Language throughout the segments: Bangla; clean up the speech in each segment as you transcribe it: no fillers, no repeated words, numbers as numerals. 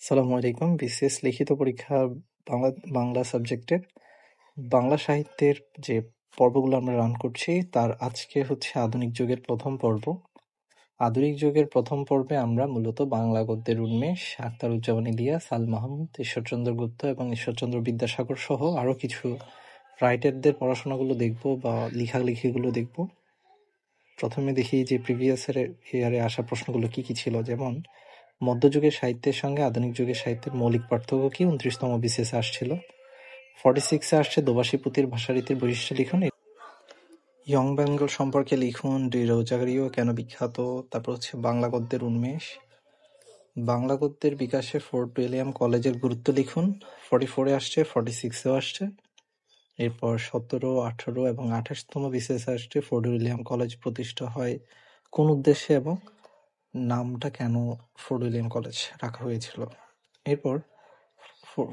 আসসালামু আলাইকুম। বিসিএস লিখিত পরীক্ষা বাংলা বাংলা সাবজেক্টের বাংলা সাহিত্যের যে পর্বগুলো আমরা রান করছি তার আজকে হচ্ছে আধুনিক যুগের প্রথম পর্ব। আধুনিক যুগের প্রথম পর্বে আমরা মূলত বাংলা গদ্যের উন্মেষ, আখতারুজ্জামান ইলিয়াস, আল মাহমুদ, ঈশ্বরচন্দ্র গুপ্ত এবং ঈশ্বরচন্দ্র বিদ্যাসাগর সহ আরো কিছু রাইটারদের পড়াশোনাগুলো দেখব বা লেখালেখিগুলো দেখব। প্রথমে দেখি যে প্রিভিয়াস ইয়ারে আসা প্রশ্নগুলো কি কি ছিল, যেমন মধ্যযুগের সাহিত্যের সঙ্গে আধুনিক যুগের সাহিত্যের মৌলিক পার্থক্য কি 29তম বিসিএস আসছিল। 46 আসছে দোভাষী পুঁথির ভাষারীতির বৈশিষ্ট্য লিখুন। ইয়ং বেঙ্গল সম্পর্কে লিখুন। রোজারিও কেন বিখ্যাত। তারপর হচ্ছে বাংলা গদ্যের উন্মেষ, বাংলা গদ্যের বিকাশে ফোর্ট উইলিয়াম কলেজের গুরুত্ব লিখুন। 44 আসছে, 46 আসছে। এরপর 17, 18 এবং 28তম বিসিএস আসছে ফোর্ট উইলিয়াম কলেজ প্রতিষ্ঠা হয় কোন উদ্দেশ্যে এবং নামটা কেন ফোর্ট উইলিয়াম কলেজ রাখা হয়েছিল। এরপর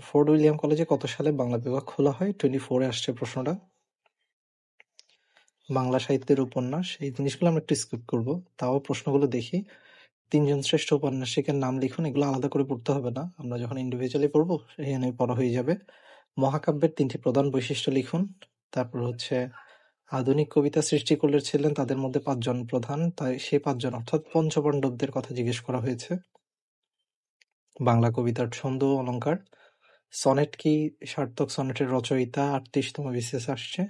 ফোর্ট উইলিয়াম কলেজে কত সালে বাংলা বিভাগ খোলা হয়? 24 আসছে প্রশ্নটা। বাংলা সাহিত্যের উপন্যাস, এই জিনিসগুলো আমরা একটু স্কিপ করবো, তাও প্রশ্নগুলো দেখি। 3 জন শ্রেষ্ঠ ঔপন্যাসিকের নাম লিখুন। এগুলো আলাদা করে পড়তে হবে না, আমরা যখন ইন্ডিভিজুয়ালি পড়বো এখানে পড়া হয়ে যাবে। মহাকাব্যের 3টি প্রধান বৈশিষ্ট্য লিখুন। তারপর হচ্ছে আধুনিক কবিতা সৃষ্টি করেছিলেন তাদের মধ্যে 5 জন প্রধান, তাই সেই 5 জন অর্থাৎ পঞ্চপাণ্ডবদের কথা জিজ্ঞেস করা হয়েছে। বাংলা কবিতার ছন্দ ও অলঙ্কার, সনেট কি? সার্থক সনেটের রচয়িতা। 38তম বিসিএস আসছে।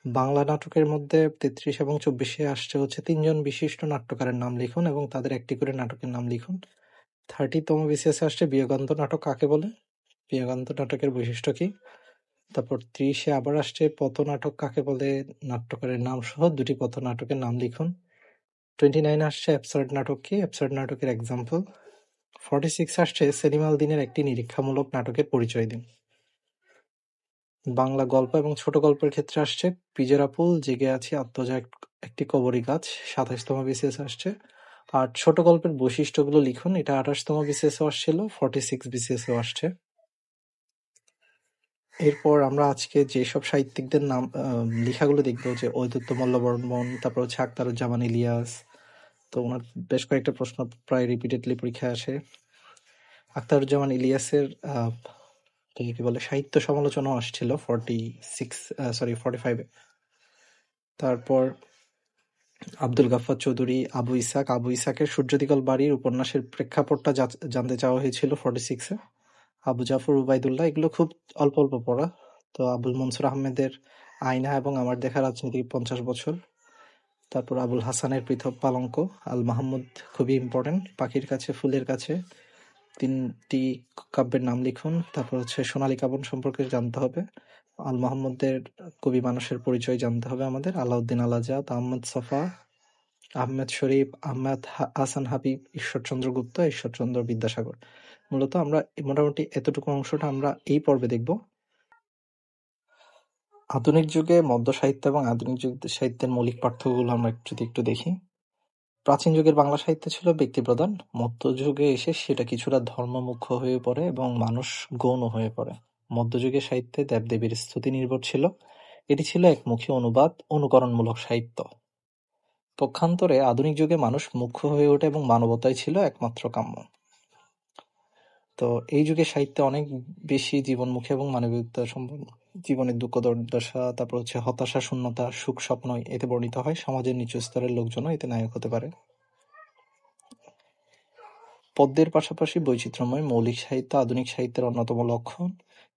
বাংলা নাটকের মধ্যে 33 এবং 24 আসছে হচ্ছে 3 জন বিশিষ্ট নাট্যকারের নাম লিখুন এবং তাদের একটি করে নাটকের নাম লিখুন। 30তম বিসিএস আসছে বিয়োগান্ত নাটক কাকে বলে? বিয়োগান্ত নাটকের বৈশিষ্ট্য কি? তারপর 30 আবার আসছে পথনাটক কাকে বলে, নাট্যকারের নাম সহ 2টি পথনাটকের নাম লিখুন। 29 আসছে অ্যাবসার্ড নাটক কি? অ্যাবসার্ড নাটকের এক্সাম্পল। 46 আসছে সেলিম আল দীনের একটি নিরীক্ষামূলক নাটকের পরিচয় দিন। বাংলা গল্প এবং ছোট গল্পের ক্ষেত্রে আসছে পিজেরাপুল, জেগে আছি, আত্মজা একটি কবরী গাছ। 27তম বিসিএস আসছে। আর ছোট গল্পের বৈশিষ্ট্যগুলো লিখুন। এটা 28তম বিসিএসও আসছিল, 46 বিসিএসও আসছে। এরপর আমরা আজকে যেসব সাহিত্যিকদের নাম লেখাগুলো দেখবো, যে ঔদ্ধত্য মল্ল বর্মন, তারপর হচ্ছে আখতারুজ্জামান ইলিয়াস, তো ওনার বেশ কয়েকটা প্রশ্ন প্রায় রিপিটেডলি পরীক্ষায় আসে। আখতারুজ্জামান ইলিয়াসের কি বলে সাহিত্য সমালোচনাও আসছিল 45-এ। তারপর আব্দুল গাফফার চৌধুরী, আবু ইসাকের সূর্যদিগল বাড়ির উপন্যাসের প্রেক্ষাপটটা জানতে চাওয়া হয়েছিল 46-এ। আবু জাফর উবাইদুল্লাহ, এগুলো খুব অল্প অল্প পড়া। তো আবুল মনসুর আহমেদের আয়না এবং আমার দেখা রাজনীতি 50 বছর। তারপর আবুল হাসানের পৃথক পালঙ্ক। আল মাহমুদ খুবই ইম্পর্টেন্ট, পাখির কাছে ফুলের কাছে। 3টি কাব্যের নাম লিখুন। তারপর হচ্ছে সোনালী কাবন সম্পর্কে জানতে হবে। আল মাহমুদের কবি মানুষের পরিচয় জানতে হবে আমাদের। আলাউদ্দিন আল আজাদ, আহমদ ছফা, আহমেদ শরীফ, আহমেদ হাসান হাবিব, ঈশ্বরচন্দ্র গুপ্ত, ঈশ্বরচন্দ্র বিদ্যাসাগর। মূলত আমরা মোটামুটি এতটুকু অংশটা আমরা এই পর্বে দেখব। আধুনিক যুগে মধ্য সাহিত্য এবং আধুনিক যুগ সাহিত্যের মৌলিক পার্থক্যগুলো আমরা যদি একটু দেখি। প্রাচীন যুগের বাংলা সাহিত্য ছিল ব্যক্তিপ্রধান। মধ্যযুগে এসে সেটা কিছুটা ধর্মমুখ্য হয়ে পড়ে এবং মানুষ গৌণ হয়ে পড়ে। মধ্যযুগের সাহিত্যে দেবদেবীর স্তুতি নির্ভর ছিল। এটি ছিল একমুখী অনুবাদ, অনুকরণমূলক সাহিত্য। পক্ষান্তরে আধুনিক যুগে মানুষ মুখ্য হয়ে ওঠে এবং মানবতাই ছিল একমাত্র কাম্য। তো এই যুগে সাহিত্যে অনেক বেশি জীবনমুখী এবং মানবিকতা সম্পন্ন। জীবনের দুঃখ দুর্দশা, তারপর হচ্ছে হতাশা, শূন্যতা, সুখ স্বপ্ন এতে বর্ণিত হয়। সমাজের নিচু স্তরের লোকজনও এতে নায়ক হতে পারে। পদ্যের পাশাপাশি বৈচিত্র্যময় মৌলিক সাহিত্য আধুনিক সাহিত্যের অন্যতম লক্ষণ।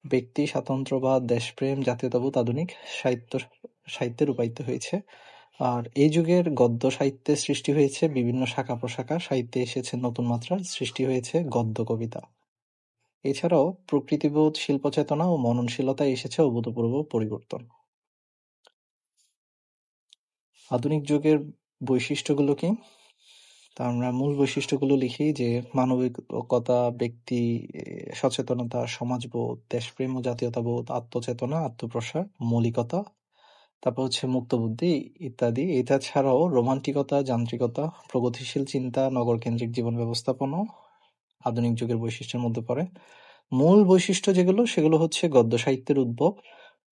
ব্যক্তি স্বাতন্ত্র্যবাদ, দেশপ্রেম, জাতীয়তাবোধ আধুনিক সাহিত্যে রূপায়িত হয়েছে। আর এই যুগের গদ্য সাহিত্যের সৃষ্টি হয়েছে বিভিন্ন শাখা প্রশাখা, সাহিত্যে এসেছে নতুন মাত্রা, সৃষ্টি হয়েছে গদ্য কবিতা। এছাড়াও প্রকৃতিবোধ, শিল্পচেতনা ও মননশীলতায় এসেছে অভূতপূর্ব পরিবর্তন। আধুনিক যুগের বৈশিষ্ট্যগুলো কি? তা আমরা মূল বৈশিষ্ট্যগুলো লিখি, যে মানবিকতা, ব্যক্তি সচেতনতা, সমাজবোধ, দেশপ্রেম ও জাতীয়তাবোধ, আত্মচেতনা, আত্মপ্রসার, মৌলিকতা, তারপর হচ্ছে মুক্তবুদ্ধি ইত্যাদি। এটা ছাড়াও রোমান্টিকতা, যান্ত্রিকতা, প্রগতিশীল চিন্তা, নগরকেন্দ্রিক জীবন ব্যবস্থাপনাও আধুনিক যুগের বৈশিষ্ট্যের মধ্যে পড়ে। মূল বৈশিষ্ট্য যেগুলো, সেগুলো হচ্ছে গদ্য সাহিত্যের উদ্ভব,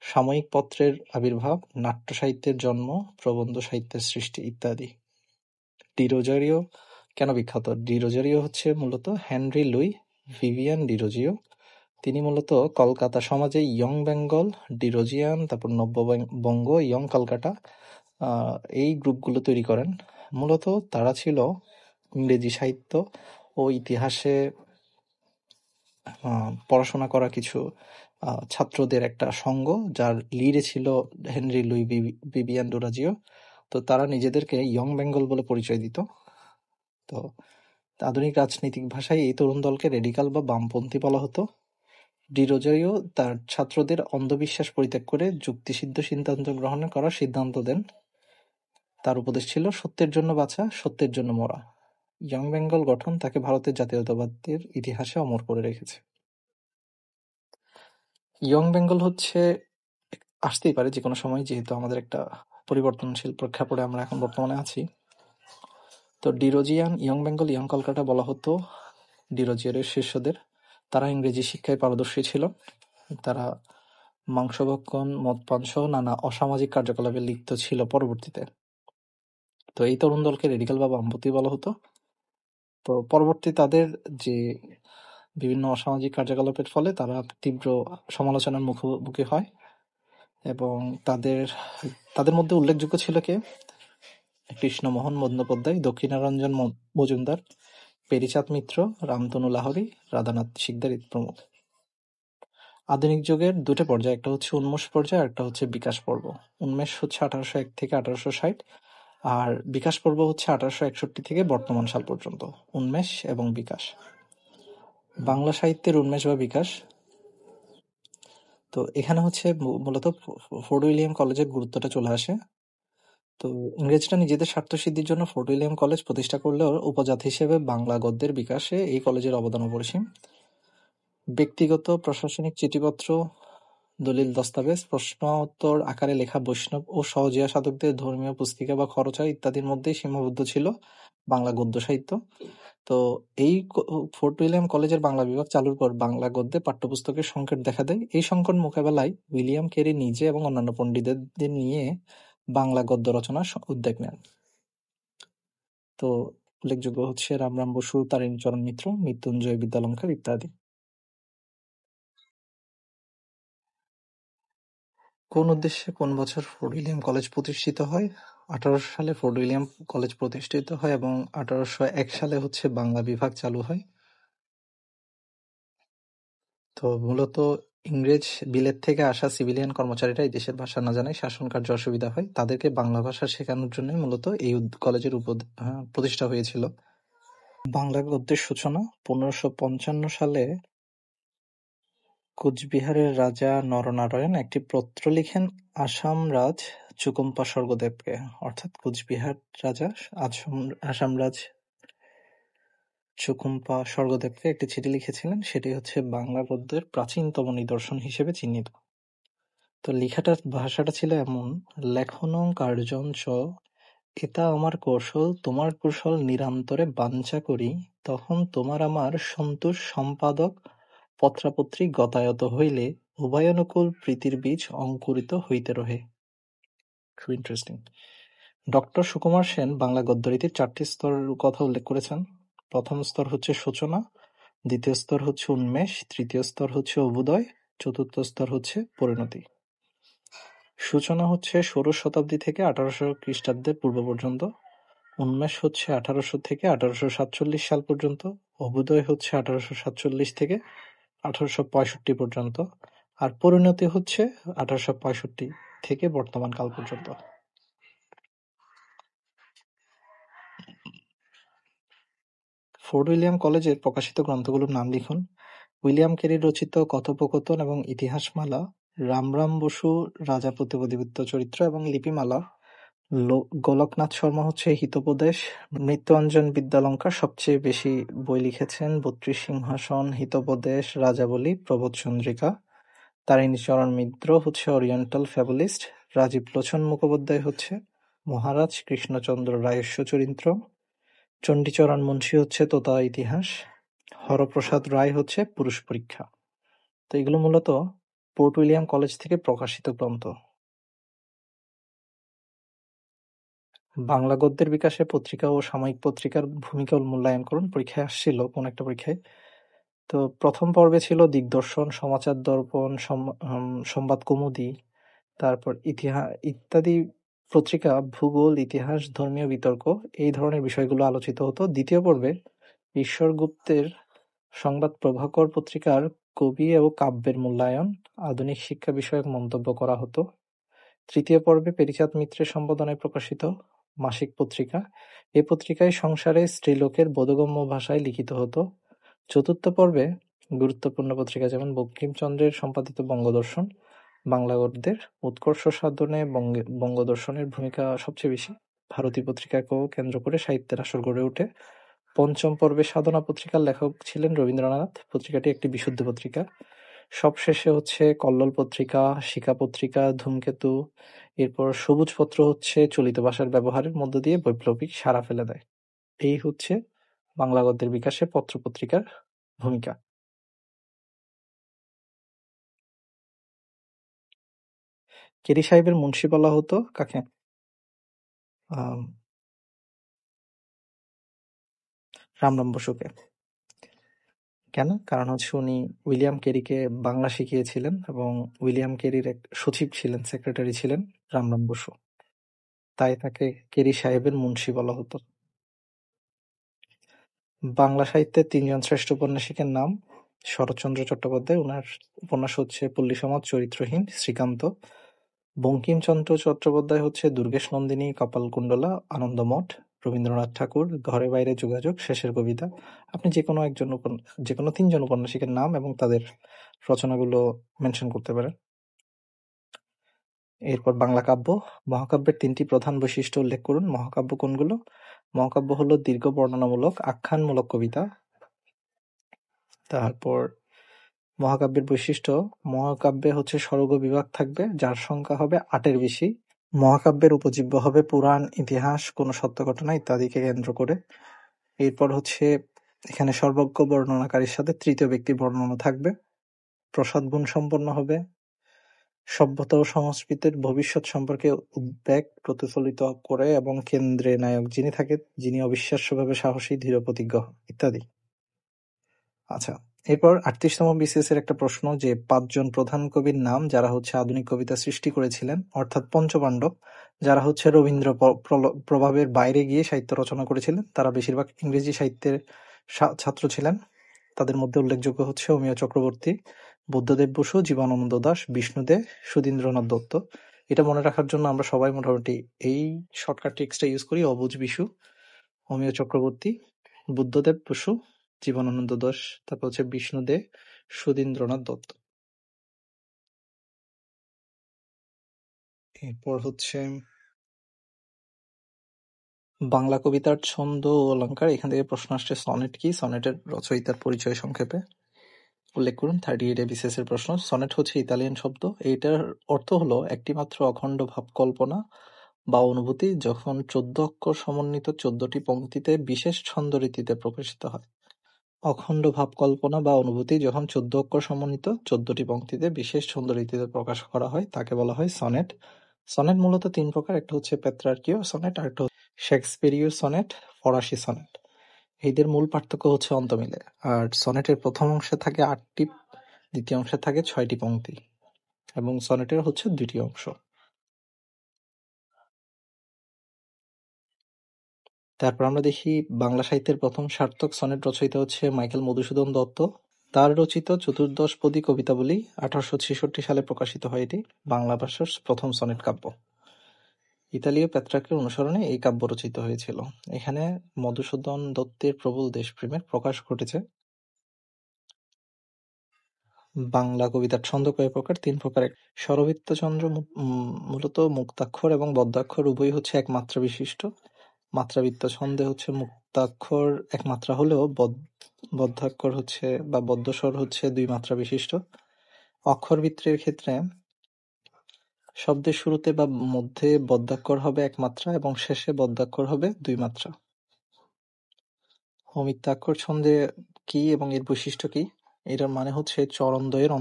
সাময়িক পত্রের আবির্ভাব, নাট্য সাহিত্যের জন্ম, প্রবন্ধ সাহিত্যের সৃষ্টি ইত্যাদি। ডি রোজারিও কেন বিখ্যাত? ডি রোজারিও হচ্ছে মূলত হেনরি লুই ভিভিয়ান ডিরোজিও। তিনি মূলত কলকাতা সমাজে ইয়ং বেঙ্গল, ডিরোজিয়ান, তারপর নব্যবঙ্গ, ইয়ং কলকাতা এই গ্রুপগুলো তৈরি করেন। মূলত তারা ছিল ইংরেজি সাহিত্য ও ইতিহাসে পড়াশোনা করা কিছু ছাত্রদের একটা সংঘ, যার লিডে ছিল হেনরি লুই ভিভিয়ান ডিরোজিও। তো তারা নিজেদেরকে ইয়ং বেঙ্গল বলে পরিচয় দিত। তো আধুনিক রাজনৈতিক ভাষায় এই তরুণ দলকে রেডিকাল বা বামপন্থী বলা হতো। ডিরোজিও তার ছাত্রদের অন্ধবিশ্বাস পরিত্যাগ করে যুক্তিসিদ্ধ সিদ্ধান্ত গ্রহণ করার সিদ্ধান্ত দেন। তার উপদেশ ছিল সত্যের জন্য বাঁচা, সত্যের জন্য মরা। ইয়ং বেঙ্গল গঠন তাকে ভারতের জাতীয়তাবাদের ইতিহাসে অমর করে রেখেছে। ইয়ং বেঙ্গল হচ্ছে আসতেই পারে যে কোনো সময়, যেহেতু আমাদের একটা পরিবর্তনশীল প্রেক্ষাপটে আমরা এখন বর্তমানে আছি। তো Derozian, young Bengal, young Kolkata বলা হতো ডিরোজিয়ারের শিষ্যদের। তারা ইংরেজি শিক্ষায় পারদর্শী ছিল। তারা মাংসভক্ষণ, মদপান সহ নানা অসামাজিক কার্যকলাপে লিপ্ত ছিল পরবর্তীতে। তো এই তরুণ দলকে রেডিকাল বা বামপন্থী বলা হতো। তো পরবর্তী তাদের যে বিভিন্ন অসামাজিক কার্যকলাপের ফলে তারা তীব্র সমালোচনার মুখোমুখি হয়, এবং তাদের মধ্যে উল্লেখযোগ্য ছিল কে? কৃষ্ণমোহন বন্দ্যোপাধ্যায়, দক্ষিণারঞ্জন মজুমদার, পেরিচাঁদ মিত্র, রামতনু লাহিড়ী, রাধানাথ শিকদার প্রমুখ। আধুনিক যুগের দুটো পর্যায়, একটা হচ্ছে উন্মেষ পর্যায়, একটা হচ্ছে বিকাশ পর্ব। উন্মেষ হচ্ছে 1801 থেকে 1860, আর বিকাশ পর্ব হচ্ছে 1861 থেকে বর্তমান সাল পর্যন্ত। উন্মেষ এবং বিকাশ। বাংলা সাহিত্যের উন্মেষ বা বিকাশ। তো এখানে হচ্ছে মূলত ফোর্ট উইলিয়াম কলেজের গুরুত্বটা চলে আসে। তো ইংরেজরা নিজেদের স্বার্থসিদ্ধির জন্য ফোর্ট উইলিয়াম কলেজ প্রতিষ্ঠা করলেও উপজাত হিসেবে বাংলা গদ্যের বিকাশে এই কলেজের অবদান অপরিসীম। ব্যক্তিগত প্রশাসনিক চিঠিপত্র, দলিল দস্তাবেজ, প্রশ্নোত্তর আকারে লেখা বৈষ্ণব ও সহজিয়া সাধকদের ধর্মীয় পুস্তিকা বা খরচা ইত্যাদির মধ্যেই সীমাবদ্ধ ছিল বাংলা গদ্য সাহিত্য। তো এই ফোর্ট উইলিয়াম কলেজের বাংলা বিভাগ চালুর পর বাংলা গদ্যে পাঠ্যপুস্তকের সংকট দেখা দেয়। এই সংকট মোকাবেলায় উইলিয়াম কেরি নিজে এবং অন্যান্য পণ্ডিতদের নিয়ে বাংলা গদ্য রচনার উদ্যোগ নেন। তো উল্লেখযোগ্য হচ্ছে রামরাম বসু, তারিণীচরণ মিত্র, মৃত্যুঞ্জয় বিদ্যালঙ্কার ইত্যাদি। কোন উদ্দেশ্যে কোন বছর ফোর্ট উইলিয়াম কলেজ প্রতিষ্ঠিত হয়? 1800 সালে ফোর্ট উইলিয়াম কলেজ প্রতিষ্ঠিত হয় এবং 1801 সালে হচ্ছে বাংলা বিভাগ চালু হয়। তো মূলত ইংরেজ বিলেত থেকে আসা সিভিলিয়ান কর্মচারীরা এই দেশের ভাষা না জানায় শাসন কার্যে অসুবিধা হয়, তাদেরকে বাংলা ভাষা শেখানোর জন্যই মূলত এই কলেজের প্রতিষ্ঠা হয়েছিল। বাংলা গদ্যের সূচনা 1555 সালে কোচবিহারের রাজা নরনারায়ণ একটি পত্র লিখেন আসামরাজ চুকুম্পা স্বর্গদেবকে, অর্থাৎ কোচবিহার রাজা আসামরাজ চুকুম্পা স্বর্গদেবকে একটি চিঠি লিখেছিলেন। সেটি হচ্ছে বাংলা গদ্যের প্রাচীনতম নিদর্শন হিসেবে চিহ্নিত। তো লেখাটার ভাষাটা ছিল এমন: লেখনং কার্যং চ এটা আমার কৌশল, তোমার কুশল নিরান্তরে বাঞ্ছা করি, তখন তোমার আমার সন্তোষ সম্পাদক পত্রাপত্রী গতায়ত হইলে উভয়ানুকূল প্রীতির বীজ অঙ্কুরিত হইতে রহে। খুব ইন্টারেস্টিং। ডক্টর সুকুমার সেন বাংলা গদ্যরীতির 4টি স্তরের কথা উল্লেখ করেছেন। প্রথম স্তর হচ্ছে সূচনা, দ্বিতীয় স্তর হচ্ছে উন্মেষ, তৃতীয় স্তর হচ্ছে অভ্যুদয়, চতুর্থ স্তর হচ্ছে পরিণতি। সূচনা হচ্ছে 16শ শতাব্দী থেকে 1800 খ্রিস্টাব্দের পূর্ব পর্যন্ত, উন্মেষ হচ্ছে 1800 থেকে 1847 সাল পর্যন্ত, অভ্যুদয় হচ্ছে 1847 থেকে 1865 পর্যন্ত, আর পরিণতি হচ্ছে 1865 থেকে বর্তমান কাল পর্যন্ত। ফোর্ট উইলিয়াম কলেজের প্রকাশিত গ্রন্থগুলোর নাম লিখুন: উইলিয়াম কেরি রচিত কথোপকথন এবং ইতিহাসমালা, রামরাম বসু রাজা প্রতিপদিত্য চরিত্র এবং লিপিমালা, গোলকনাথ শর্মা হচ্ছে হিতোপদেশ, মৃত্যুঞ্জয় বিদ্যালঙ্কার সবচেয়ে বেশি বই লিখেছেন, 32 সিংহাসন, হিতোপদেশ, রাজাবলী, প্রবোধ চন্দ্রিকা, তারিণীচরণ মিত্র হচ্ছে ওরিয়েন্টাল ফ্যাবুলিস্ট, রাজীব লোচন মুখোপাধ্যায় হচ্ছে মহারাজ কৃষ্ণচন্দ্র রায়স্য চরিত্র, চণ্ডীচরণ মুন্সী হচ্ছে তোতা ইতিহাস, হরপ্রসাদ রায় হচ্ছে পুরুষ পরীক্ষা। তো এগুলো মূলত ফোর্ট উইলিয়াম কলেজ থেকে প্রকাশিত গ্রন্থ। বাংলা গদ্যের বিকাশে পত্রিকা ও সাময়িক পত্রিকার ভূমিকা মূল্যায়ন করুন। পরীক্ষায় আসছিল কোন একটা পরীক্ষায়। তো প্রথম পর্বে ছিল দিগদর্শন, সমাচার দর্পণ, সংবাদ কৌমুদী, তারপর ইত্যাদি পত্রিকা ভূগোল, ইতিহাস, ধর্মীয় বিতর্ক এই ধরনের বিষয়গুলো আলোচিত হতো। দ্বিতীয় পর্বে ঈশ্বর গুপ্তের সংবাদ প্রভাকর পত্রিকার কবি ও কাব্যের মূল্যায়ন, আধুনিক শিক্ষা বিষয়ক মন্তব্য করা হতো। তৃতীয় পর্বে পেরিচাঁদ মিত্রের সম্পাদনায় প্রকাশিত মাসিক পত্রিকা। এই পত্রিকায় সংসারে স্ত্রীলোকের বোধগম্য ভাষায় লিখিত হতো। চতুর্থ পর্বে গুরুত্বপূর্ণ পত্রিকা যেমন বঙ্কিমচন্দ্রের সম্পাদিত বঙ্গদর্শন, বাংলা গদ্যের উৎকর্ষ সাধনে বঙ্গদর্শনের ভূমিকা সবচেয়ে বেশি। ভারতী পত্রিকাকেও কেন্দ্র করে সাহিত্যের আসর গড়ে ওঠে। পঞ্চম পর্বে সাধনা পত্রিকার লেখক ছিলেন রবীন্দ্রনাথ। পত্রিকাটি একটি বিশুদ্ধ পত্রিকা। সবশেষে হচ্ছে কল্লোল পত্রিকা, শিখা পত্রিকা, ধূমকেতু, এরপর সবুজ পত্র হচ্ছে চলিত ভাষার ব্যবহারের মধ্য দিয়ে বৈপ্লবিক সাড়া ফেলে দেয়। এই হচ্ছে বাংলা গদ্যের বিকাশে পত্র-পত্রিকার ভূমিকা। কেরি সাহেবের মুন্সি বলা হতো কাকে? রামরাম বসুকে। কেন? কারণ হচ্ছে উনি উইলিয়াম কেরিকে বাংলা শিখিয়েছিলেন এবং উইলিয়াম কেরির এক সচিব ছিলেন, সেক্রেটারি ছিলেন রামরাম বসু। তাই তাকে কেরি সাহেবের মুন্সি বলা হতো। বাংলা সাহিত্যের তিনজন শ্রেষ্ঠ উপন্যাসিকের নাম: শরৎচন্দ্র চট্টোপাধ্যায়, ওনার উপন্যাস হচ্ছে পল্লীসমাজ, চরিত্রহীন, শ্রীকান্ত। বঙ্কিমচন্দ্র চট্টোপাধ্যায় হচ্ছে দুর্গেশ নন্দিনী, কপালকুণ্ডলা, আনন্দমঠ। রবীন্দ্রনাথ ঠাকুর ঘরে বাইরে যোগাযোগ, শেষের কবিতা। আপনি যেকোনো তিনজন উপন্যাসিকের নাম এবং তাদের রচনাগুলো মেনশন করতে পারেন। এরপর বাংলা কাব্য। মহাকাব্যের তিনটি প্রধান বৈশিষ্ট্য উল্লেখ করুন। মহাকাব্য কোনগুলো? মহাকাব্য হলো দীর্ঘ বর্ণনামূলক আখ্যানমূলক কবিতা। তারপর মহাকাব্যের বৈশিষ্ট্য: মহাকাব্যে হচ্ছে স্বর্গ বিভাগ থাকবে, যার সংখ্যা হবে ৮-এর বেশি। মহাকাব্যের উপজীব্য হবে পুরাণ, ইতিহাস, কোনো সত্য ঘটনা ইত্যাদিকে কেন্দ্র করে। এরপর হচ্ছে এখানে সর্বজ্ঞ বর্ণনাকারীর সাথে তৃতীয় ব্যক্তির বর্ণনা থাকবে। প্রসাদ গুণ সম্পন্ন হবে। সভ্যতা ও সংস্কৃতির ভবিষ্যৎ সম্পর্কে উদ্বেগ প্রতিফলিত করে এবং কেন্দ্রে নায়ক যিনি অবিশ্বাস্যভাবে সাহসী, দৃঢ়প্রতিজ্ঞ ইত্যাদি। আচ্ছা, এরপর ৩৮তম বিসিএস এর একটা প্রশ্ন যে ৫ জন প্রধান কবির নাম যারা হচ্ছে আধুনিক কবিতা সৃষ্টি করেছিলেন, অর্থাৎ পঞ্চপাণ্ডব, যারা হচ্ছে রবীন্দ্র প্রভাবের বাইরে গিয়ে সাহিত্য রচনা করেছিলেন। তারা বেশিরভাগ ইংরেজি সাহিত্যের ছাত্র ছিলেন। তাদের মধ্যে উল্লেখযোগ্য হচ্ছে অমিয় চক্রবর্তী, বুদ্ধদেব বসু, জীবনানন্দ দাশ, বিষ্ণু দে, সুধীন্দ্রনাথ দত্ত। এটা মনে রাখার জন্য আমরা সবাই মোটামুটি এই শর্টকাট ট্রিক্সটা ইউজ করি: অবুঝ বিশু, অমিয় চক্রবর্তী, বুদ্ধদেব বসু, জীবনানন্দ দাশ, তারপর হচ্ছে বিষ্ণু দে, সুধীন্দ্রনাথ দত্ত। এরপর হচ্ছে বাংলা কবিতার ছন্দ ও অলঙ্কার। এখান থেকে প্রশ্ন আসছে সনেট কি? সনেটের রচয়িতার পরিচয় সংক্ষেপে উল্লেখ করুন। 38 বিসিএস এর প্রশ্ন। সনেট হচ্ছে ইতালিয়ান শব্দ। এইটার অর্থ হলো একটিমাত্র অখণ্ড ভাব কল্পনা বা অনুভূতি যখন 14 অক্ষর সমন্বিত 14টি পংক্তিতে বিশেষ ছন্দরীতিতে প্রকাশিত হয়। অখণ্ড ভাব কল্পনা বা অনুভূতি যখন 14 অক্ষর সমন্বিত 14টি পংক্তিতে বিশেষ ছন্দরীতিতে প্রকাশ করা হয় তাকে বলা হয় সনেট। সনেট মূলত ৩ প্রকার: একটা হচ্ছে পেত্রার্কীয় সনেট, আরেকটা শেক্সপিয়ারীয় সনেট, ফরাসি সনেট। এদের মূল পার্থক্য হচ্ছে অন্তমিলে। আর সনেটের প্রথম অংশে থাকে ৮টি, দ্বিতীয় অংশে থাকে ৬টি পংক্তি এবং সনেটের হচ্ছে ২টি অংশ। তারপর আমরা দেখি বাংলা সাহিত্যের প্রথম সার্থক সনেট রচয়িতা হচ্ছে মাইকেল মধুসূদন দত্ত। তার রচিত চতুর্দশপদী কবিতাবলী ১৮৬৬ সালে প্রকাশিত হয়। এটি বাংলা ভাষার প্রথম সনেট কাব্য। ইতালীয় পেত্রার্কের অনুসরণে এই কাব্য রচিত হয়েছিল। এখানে মধুসূদন দত্তের প্রবল দেশপ্রেমের প্রকাশ ঘটেছে। বাংলা কবিতার ছন্দ কয় প্রকার? ৩ প্রকার। স্বরবৃত্ত ছন্দ মূলত মুক্তাক্ষর এবং বদ্যাক্ষর উভয়ই হচ্ছে এক মাত্রা বিশিষ্ট। মাত্রাবৃত্ত ছন্দে হচ্ছে মুক্তাক্ষর এক মাত্রা হলেও বদ্যাক্ষর হচ্ছে বা বদ্যস্বর হচ্ছে ২ মাত্রা বিশিষ্ট। অক্ষরবৃত্তের ক্ষেত্রে শব্দের শুরুতে বা মধ্যে বদ্যাক্ষর হবে ১ মাত্রা এবং শেষে বদ্যাক্ষর হবে ২ মাত্রা। অমিত্রাক্ষর ছন্দে কি এবং এর বৈশিষ্ট্য কি? এটার মানে হচ্ছে চরণদ্বয়ের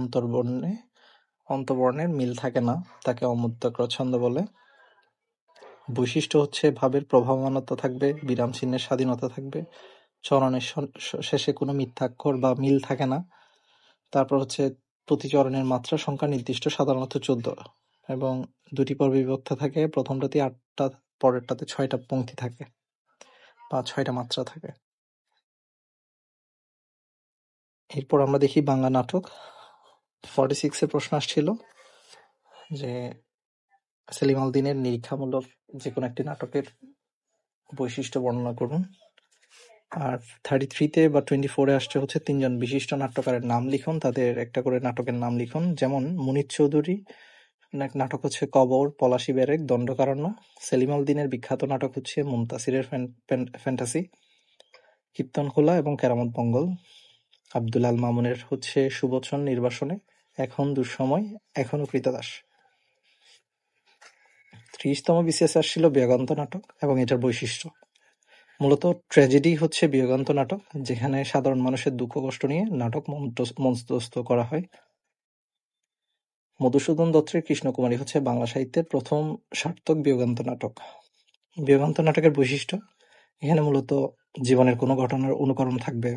অন্তবর্ণের মিল থাকে না, তাকে অমিত্রাক্ষর ছন্দ বলে। বৈশিষ্ট্য হচ্ছে ভাবের প্রভাবমানতা থাকবে, বিরাম চিহ্নের স্বাধীনতা থাকবে, চরণের শেষে কোনো মিথ্যাক্ষর বা মিল থাকে না। তারপর হচ্ছে প্রতি চরণের মাত্রা সংখ্যা নির্দিষ্ট, সাধারণত 14, এবং 2টি পর্বে বিভক্ত থাকে। প্রথমটাতে 8টা, পরেরটাতে 6টা পংক্তি থাকে বা 6টা মাত্রা থাকে। এরপর আমরা দেখি বাংলা নাটক। 46 প্রশ্ন আসছিল যে সেলিম আল দীনের নিরীক্ষামূলক যে কোনো একটি নাটকের বৈশিষ্ট্য বর্ণনা করুন। আর 33 বা 24 আসছে হচ্ছে 3জন বিশিষ্ট নাট্যকারের নাম লিখুন, তাদের একটা করে নাটকের নাম লিখুন। যেমন মুনির চৌধুরী নাটক হচ্ছে কবর, পলাশী ব্যারেক, দণ্ডকারণ্য। সেলিম আল দীনের বিখ্যাত নাটক হচ্ছে মুনতাসিরের ফ্যান্টাসি, কীর্তনখোলা এবং কেরামত মঙ্গল। আব্দুল আল মামুনের হচ্ছে সুবচন নির্বাসনে, এখন দুঃসময়, এখনো কৃতদাস। 30তম বিসিএস আসছিল বিয়োগান্ত নাটক এবং এটার বৈশিষ্ট্য। মূলত ট্র্যাজেডি হচ্ছে বিয়োগান্ত নাটক, যেখানে সাধারণ মানুষের দুঃখ কষ্ট নিয়ে নাটক মঞ্চস্থ করা হয়। মধুসূদন দত্তের কৃষ্ণকুমারী হচ্ছে বাংলা সাহিত্যের প্রথম সার্থক বিয়োগান্ত নাটক। বিয়োগান্ত নাটকের বৈশিষ্ট্য, এখানে মূলত জীবনের কোনো ঘটনার অনুকরণ থাকবে,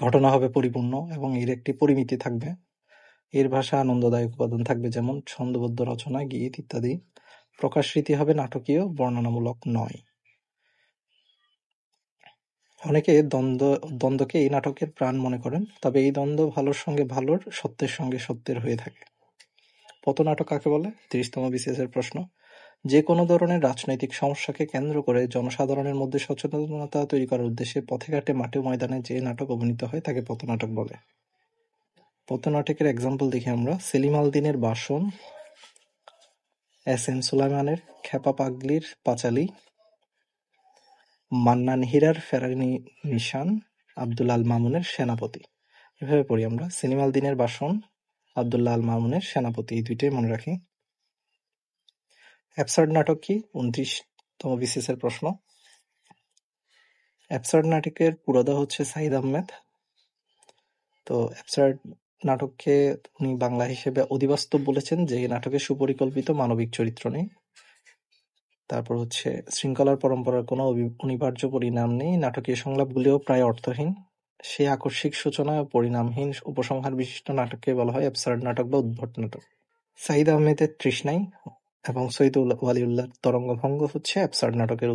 ঘটনা হবে পরিপূর্ণ এবং এর একটি পরিমিতি থাকবে। এর ভাষা আনন্দদায়ক উপাদান থাকবে, যেমন ছন্দোবদ্ধ রচনা, গীত ইত্যাদি। প্রকাশ রীতি হবে নাটকীয়, বর্ণনামূলক নয়। অনেকে দ্বন্দ্বকে এই নাটকের প্রাণ মনে করেন, তবে এই দ্বন্দ্ব ভালোর সঙ্গে ভালোর, সত্যের সঙ্গে সত্যের হয়ে থাকে। পথনাটক কাকে বলে? 30তম বিসিএস এর প্রশ্ন। যে কোনো ধরনের রাজনৈতিক সমস্যাকে কেন্দ্র করে জনসাধারণের মধ্যে সচেতনতা তৈরি করার উদ্দেশ্যে পথে ঘাটে মাঠে ময়দানে যে নাটক অভিনীত হয় তাকে পথনাটক বলে। পথনাটকের এক্সাম্পল দেখি আমরা। সেলিম আল দীনের বাসন, এস এম সুলাইমানের খেপা পাগলির পাঁচালী, মান্নান হীরার ফেরারি নিশান, আব্দুল আল মামুনের সেনাপতি। এভাবে পড়ি আমরা। সেলিম আল দীনের বাসন, আব্দুল্লাহ আল মামুনের সেনাপতি, এই দুইটাই মনে রাখি। অ্যাবসার্ড নাটক কি? 29তম বিসিএস এর প্রশ্ন। অ্যাবসার্ড নাটকের পুরোধা হচ্ছে সাঈদ আহমেদ। তো অ্যাবসার্ড নাটককে উনি বাংলা হিসেবে অধিবাস্তব বলেছেন, যে এই নাটকে সুপরিকল্পিত মানবিক চরিত্র নেই। তারপর হচ্ছে শৃঙ্খলার পরম্পরার কোনো অনিবার্য পরিণাম নেই, নাটকীয় সংলাপগুলিও প্রায় অর্থহীন। সেই আকস্মিক সূচনা ও পরিণামহীন উপসংহার বিশিষ্ট নাটককে বলা হয় অ্যাবসার্ড নাটক বা উদ্ভট নাটক। সাঈদ আহমেদের তৃষ্ণাই এবং সৈয়দ ওয়ালিউল্লাহর তরঙ্গভঙ্গ হচ্ছে অ্যাবসার্ড নাটকের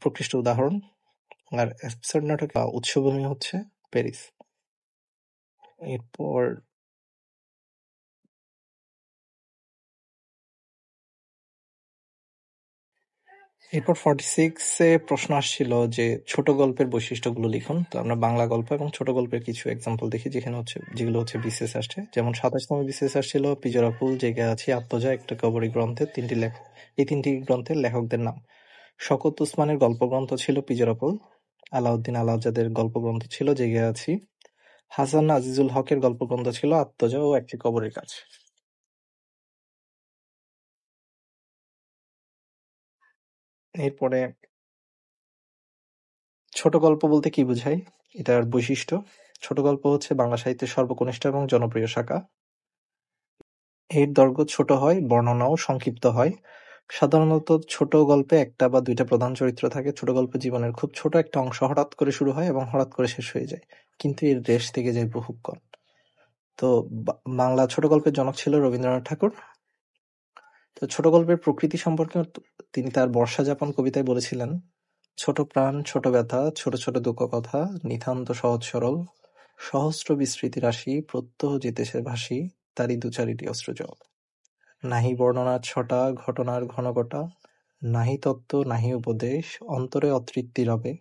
প্রকৃষ্ট উদাহরণ। আর অ্যাবসার্ড নাটকের উৎসভূমি হচ্ছে প্যারিস। এরপর 46 প্রশ্ন আসছিল যে ছোট গল্পের বৈশিষ্ট্যগুলো লিখুন। তো আমরা বাংলা গল্প এবং ছোট গল্পের কিছু এক্সাম্পল দেখি, যেগুলো হচ্ছে বিসিএস আসছে। যেমন 27তম বিসিএস আসছিল পিজরাপুল, জেগে আছি, আত্মজা, একটা কবরী গ্রন্থের এই তিনটি গ্রন্থের লেখকদের নাম। শওকত উসমানের গল্পগ্রন্থ ছিল পিজরাপুল, আলাউদ্দিন আলাউজাদের গল্পগ্রন্থ ছিল জেগে আছি, হাসান আজিজুল হকের গল্পগ্রন্থ ছিল আত্মজা ও একটি কবরের কাজ। এরপরে ছোট গল্প বলতে কি বোঝায়, এটার বৈশিষ্ট্য। ছোট গল্প হচ্ছে বাংলা সাহিত্যের সর্বকনিষ্ঠ এবং জনপ্রিয় শাখা। এর দৈর্ঘ্য ছোট হয়, বর্ণনাও সংক্ষিপ্ত হয়। সাধারণত ছোট গল্পে একটা বা দুইটা প্রধান চরিত্র থাকে। ছোট গল্প জীবনের খুব ছোট একটা অংশ, হঠাৎ করে শুরু হয় এবং হঠাৎ করে শেষ হয়ে যায়, কিন্তু এর রেশ থেকে যায় বহুক্ষণ। তো বাংলা ছোট গল্পের জনক ছিল রবীন্দ্রনাথ ঠাকুর। তো ছোট গল্পের প্রকৃতি সম্পর্কে তিনি তার বর্ষাযাপন কবিতায় বলেছিলেন, ছোট প্রাণ, ছোট ব্যথা, ছোট ছোট দুঃখ কথা, নিতান্ত সহজ সরল, সহস্র বিস্মৃতি রাশি, প্রত্যহ যেতেছে ভাসি, তারই দু-চারিটি অশ্রুজল। নাহি বর্ণনার ছটা, ঘটনার ঘনঘটা, নাহি তত্ত্ব নাহি উপদেশ, অন্তরে অতৃপ্তি রবে,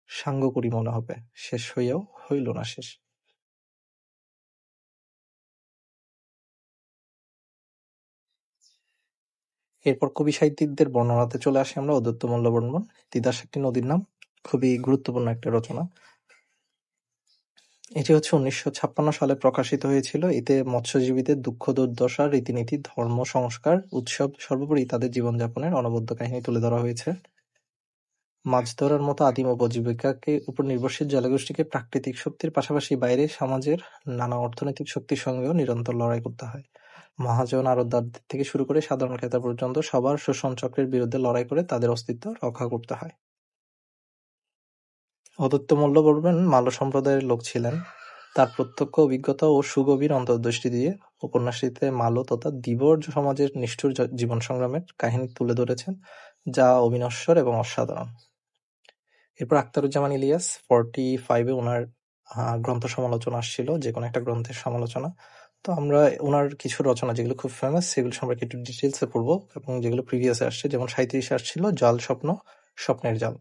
সাঙ্গ করি মনে হবে, শেষ হইয়াও হইল না শেষ। এরপর কবি সাহিত্যিকদের বর্ণনাতে চলে আসি আমরা। অদ্বৈতমল্ল বর্মণ, তিতাস একটি নদীর নাম, খুবই গুরুত্বপূর্ণ একটা রচনা। এটি হচ্ছে 1956 সালে প্রকাশিত হয়েছিল। এতে মৎস্যজীবীদের দুঃখ দুর্দশা, রীতিনীতি, ধর্ম, সংস্কার, উৎসব, সর্বোপরি তাদের জীবনযাপনের অনবদ্য কাহিনী তুলে ধরা হয়েছে। মাছ ধরার মতো আদিম উপজীবিকাকে উপর নির্ভরশীল জনগোষ্ঠীকে প্রাকৃতিক শক্তির পাশাপাশি বাইরে সমাজের নানা অর্থনৈতিক শক্তির সঙ্গেও নিরন্তর লড়াই করতে হয়। মহাজন, আড়তদারদের থেকে শুরু করে সাধারণ ক্রেতা পর্যন্ত সবার শোষণ চক্রের বিরুদ্ধে লড়াই করে তাদের অস্তিত্ব রক্ষা করতে হয়। অদ্বৈত মল্ল বলবেন মালয় সম্প্রদায়ের লোক ছিলেন। তার প্রত্যক্ষ অভিজ্ঞতা ও সুগভীর অন্তর্দৃষ্টি দিয়ে উপন্যাসটিতে মালয় তথা ধীবর সমাজের নিষ্ঠুর জীবন সংগ্রামের কাহিনী তুলে ধরেছেন, যা অবিনশ্বর এবং অসাধারণ। এরপর আখতারুজ্জামান ইলিয়াস 45-এ ওনার গ্রন্থ সমালোচনা আসছিল, যে কোনো একটা গ্রন্থের সমালোচনা। তো আমরা ওনার কিছু রচনা যেগুলো খুব ফেমাস সেগুলো সম্পর্কে একটু ডিটেলসে পড়বো, এবং যেগুলো প্রিভিয়াসে আসছে, যেমন 37-এ আসছিল জাল স্বপ্ন, স্বপ্নের জাল।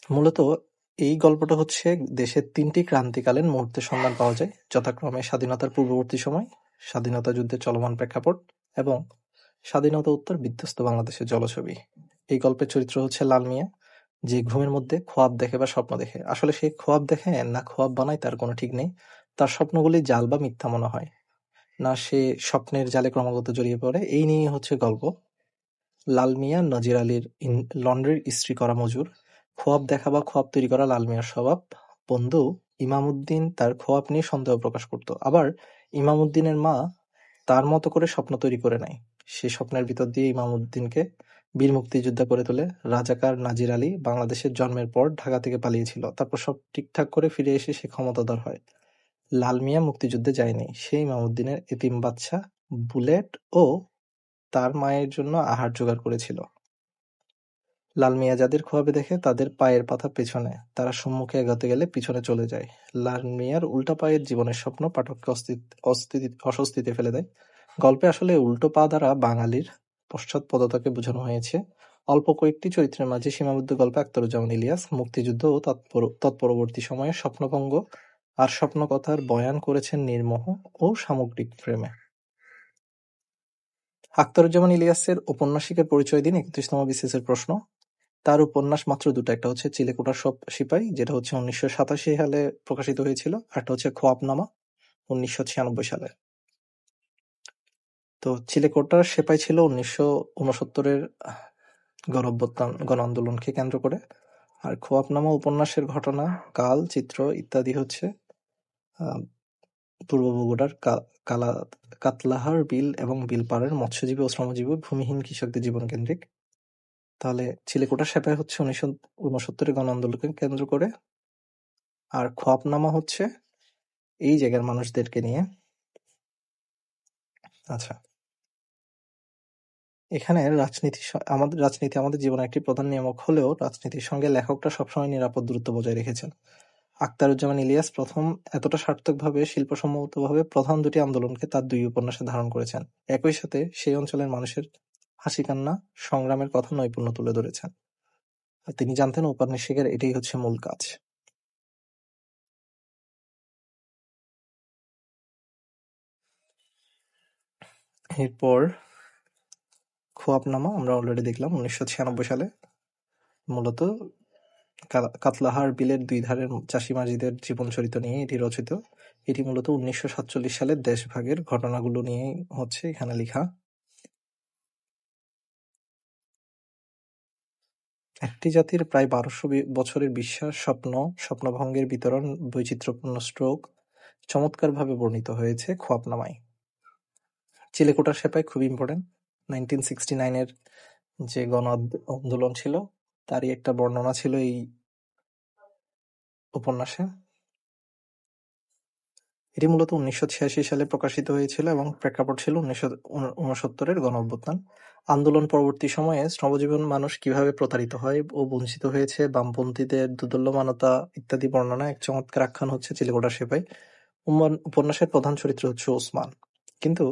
মূলত এই গল্পটা হচ্ছে দেশের 3টি ক্রান্তিকালীন মুহূর্তের সন্ধান পাওয়া যায়, যথাক্রমে স্বাধীনতার পূর্ববর্তী সময়, স্বাধীনতা যুদ্ধের চলমান প্রেক্ষাপট এবং স্বাধীনতা উত্তর বিধ্বস্ত বাংলাদেশের জলছবি। এই গল্পের চরিত্র হচ্ছে লাল মিয়া, যে ঘুমের মধ্যে খোয়াব দেখে বা স্বপ্ন দেখে। আসলে সে খোয়াব দেখে না খোয়াব বানায় তার কোনো ঠিক নেই। তার স্বপ্নগুলি জাল বা মিথ্যা মনে হয়, না সে স্বপ্নের জালে ক্রমাগত জড়িয়ে পড়ে। এই নিয়ে হচ্ছে গল্প। লাল মিয়া নজির আলীর লন্ড্রির ইস্ত্রি করা মজুর। খোয়াব দেখা বা খোয়াব তৈরি করা লাল মিয়ার স্বভাব। বন্ধু ইমামউদ্দিন তার খোয়াব নিয়ে সন্দেহ প্রকাশ করত। আবার ইমামউদ্দিনের মা তার মতো করে স্বপ্ন তৈরি করে নেয়। সে স্বপ্নের ভিতর দিয়ে ইমামউদ্দিনকে বীর মুক্তিযোদ্ধা করে তোলে। রাজাকার নাজির আলী বাংলাদেশের জন্মের পর ঢাকা থেকে পালিয়েছিল। তারপর সব ঠিকঠাক করে ফিরে এসে সে ক্ষমতাধর হয়। লাল মিয়া মুক্তিযুদ্ধে যায়নি। সে ইমামউদ্দিনের এতিম বাচ্চা বুলেট ও তার মায়ের জন্য আহার জোগাড় করেছিল। লাল মিয়া যাদের খোয়াবে দেখে তাদের পায়ের পাতা পেছনে, তারা সম্মুখে এগোতে গেলে পিছনে চলে যায়। লাল মিয়ার উল্টা পায়ের জীবনের স্বপ্ন পাঠককে অস্বস্তিতে ফেলে দেয়। গল্পে আসলে উল্টো পা দ্বারা বাঙালির পশ্চাৎপদতাকে বোঝানো হয়েছে। অল্প কয়েকটি চরিত্রের মাঝে সীমাবদ্ধ গল্পে আখতারুজ্জামান ইলিয়াস মুক্তিযুদ্ধ ও তৎপরবর্তী সময়ে স্বপ্নভঙ্গ আর স্বপ্নকথার বয়ান করেছেন নির্মোহ ও সামগ্রিক ফ্রেমে। আখতারুজ্জামান ইলিয়াসের ঔপন্যাসিকের পরিচয় দিন ৩১তম বিসিএস-এর প্রশ্ন। তার উপন্যাস মাত্র দুটো, একটা হচ্ছে চিলেকোঠার সিপাই, যেটা হচ্ছে 1987 সালে প্রকাশিত হয়েছিল, একটা হচ্ছে খোয়াবনামা 1996 সালে। তো চিলেকোঠার সেপাই ছিল 1969-এর গণ আন্দোলনকে কেন্দ্র করে, আর খোয়াবনামা উপন্যাসের ঘটনা, কাল, চিত্র ইত্যাদি হচ্ছে পূর্ব বগুড়ার কাতলাহার বিল এবং বিলপাড়ের মৎস্যজীবী ও শ্রমজীবী ভূমিহীন কৃষকদের জীবন কেন্দ্রিক। তাহলে চিলেকোঠার সেপাই হচ্ছে 1969-এর গণ আন্দোলনকে কেন্দ্র করে, আর খোয়াবনামা হচ্ছে এই জায়গার মানুষদেরকে নিয়ে। আচ্ছা, এখানে রাজনীতি আমাদের জীবনের একটি প্রধান নিয়ামক হলেও রাজনীতির সঙ্গে লেখকরা সবসময় নিরাপদ দূরত্ব বজায় রেখেছেন। আখতারুজ্জামান ইলিয়াস প্রথম এতটা সার্থকভাবে শিল্পসম্মতভাবে প্রধান দুটি আন্দোলনকে তার দুই উপন্যাসে ধারণ করেছেন। একই সাথে সেই অঞ্চলের মানুষের হাসি কান্না, সংগ্রামের কথা নৈপুণ্য তুলে ধরেছেন। আর তিনি জানতেন ঔপন্যাসিকের এটাই হচ্ছে মূল কাজ। এরপর খোয়াবনামা আমরা অলরেডি দেখলাম 1996 সালে। মূলত কাতলাহার বিলের দুই ধারের চাষি-মাঝিদের জীবনচরিত নিয়ে এটি রচিত। এটি মূলত 1947 সালের দেশভাগের ঘটনাগুলো নিয়ে হচ্ছে এখানে লেখা। একটি জাতির প্রায় 1200 বছরের বিশ্বাস, স্বপ্ন, স্বপ্নভঙ্গের বিতরণ, বৈচিত্র্যপূর্ণ স্ট্রোক চমৎকারভাবে বর্ণিত হয়েছে খোয়াবনামায়। চিলেকোঠার সেপাই খুব ইম্পর্টেন্ট। 1969-এর যে গণ আন্দোলন ছিল তারই একটা বর্ণনা ছিল এই উপন্যাসে। এটি মূলত 1986 সালে প্রকাশিত হয়েছিল এবং প্রেক্ষাপট ছিল 1969-এর গণঅভ্যুত্থান। আন্দোলন পরবর্তী সময়ে শ্রমজীবন মানুষ কিভাবে প্রতারিত হয় ও বঞ্চিত হয়েছে, বামপন্থীদের দোদুল্যমানতা ইত্যাদি বর্ণনা এক চমৎকার আখ্যান হচ্ছে চিলেকোঠার সেপাই। উপন্যাসের প্রধান চরিত্র হচ্ছে ওসমান, কিন্তু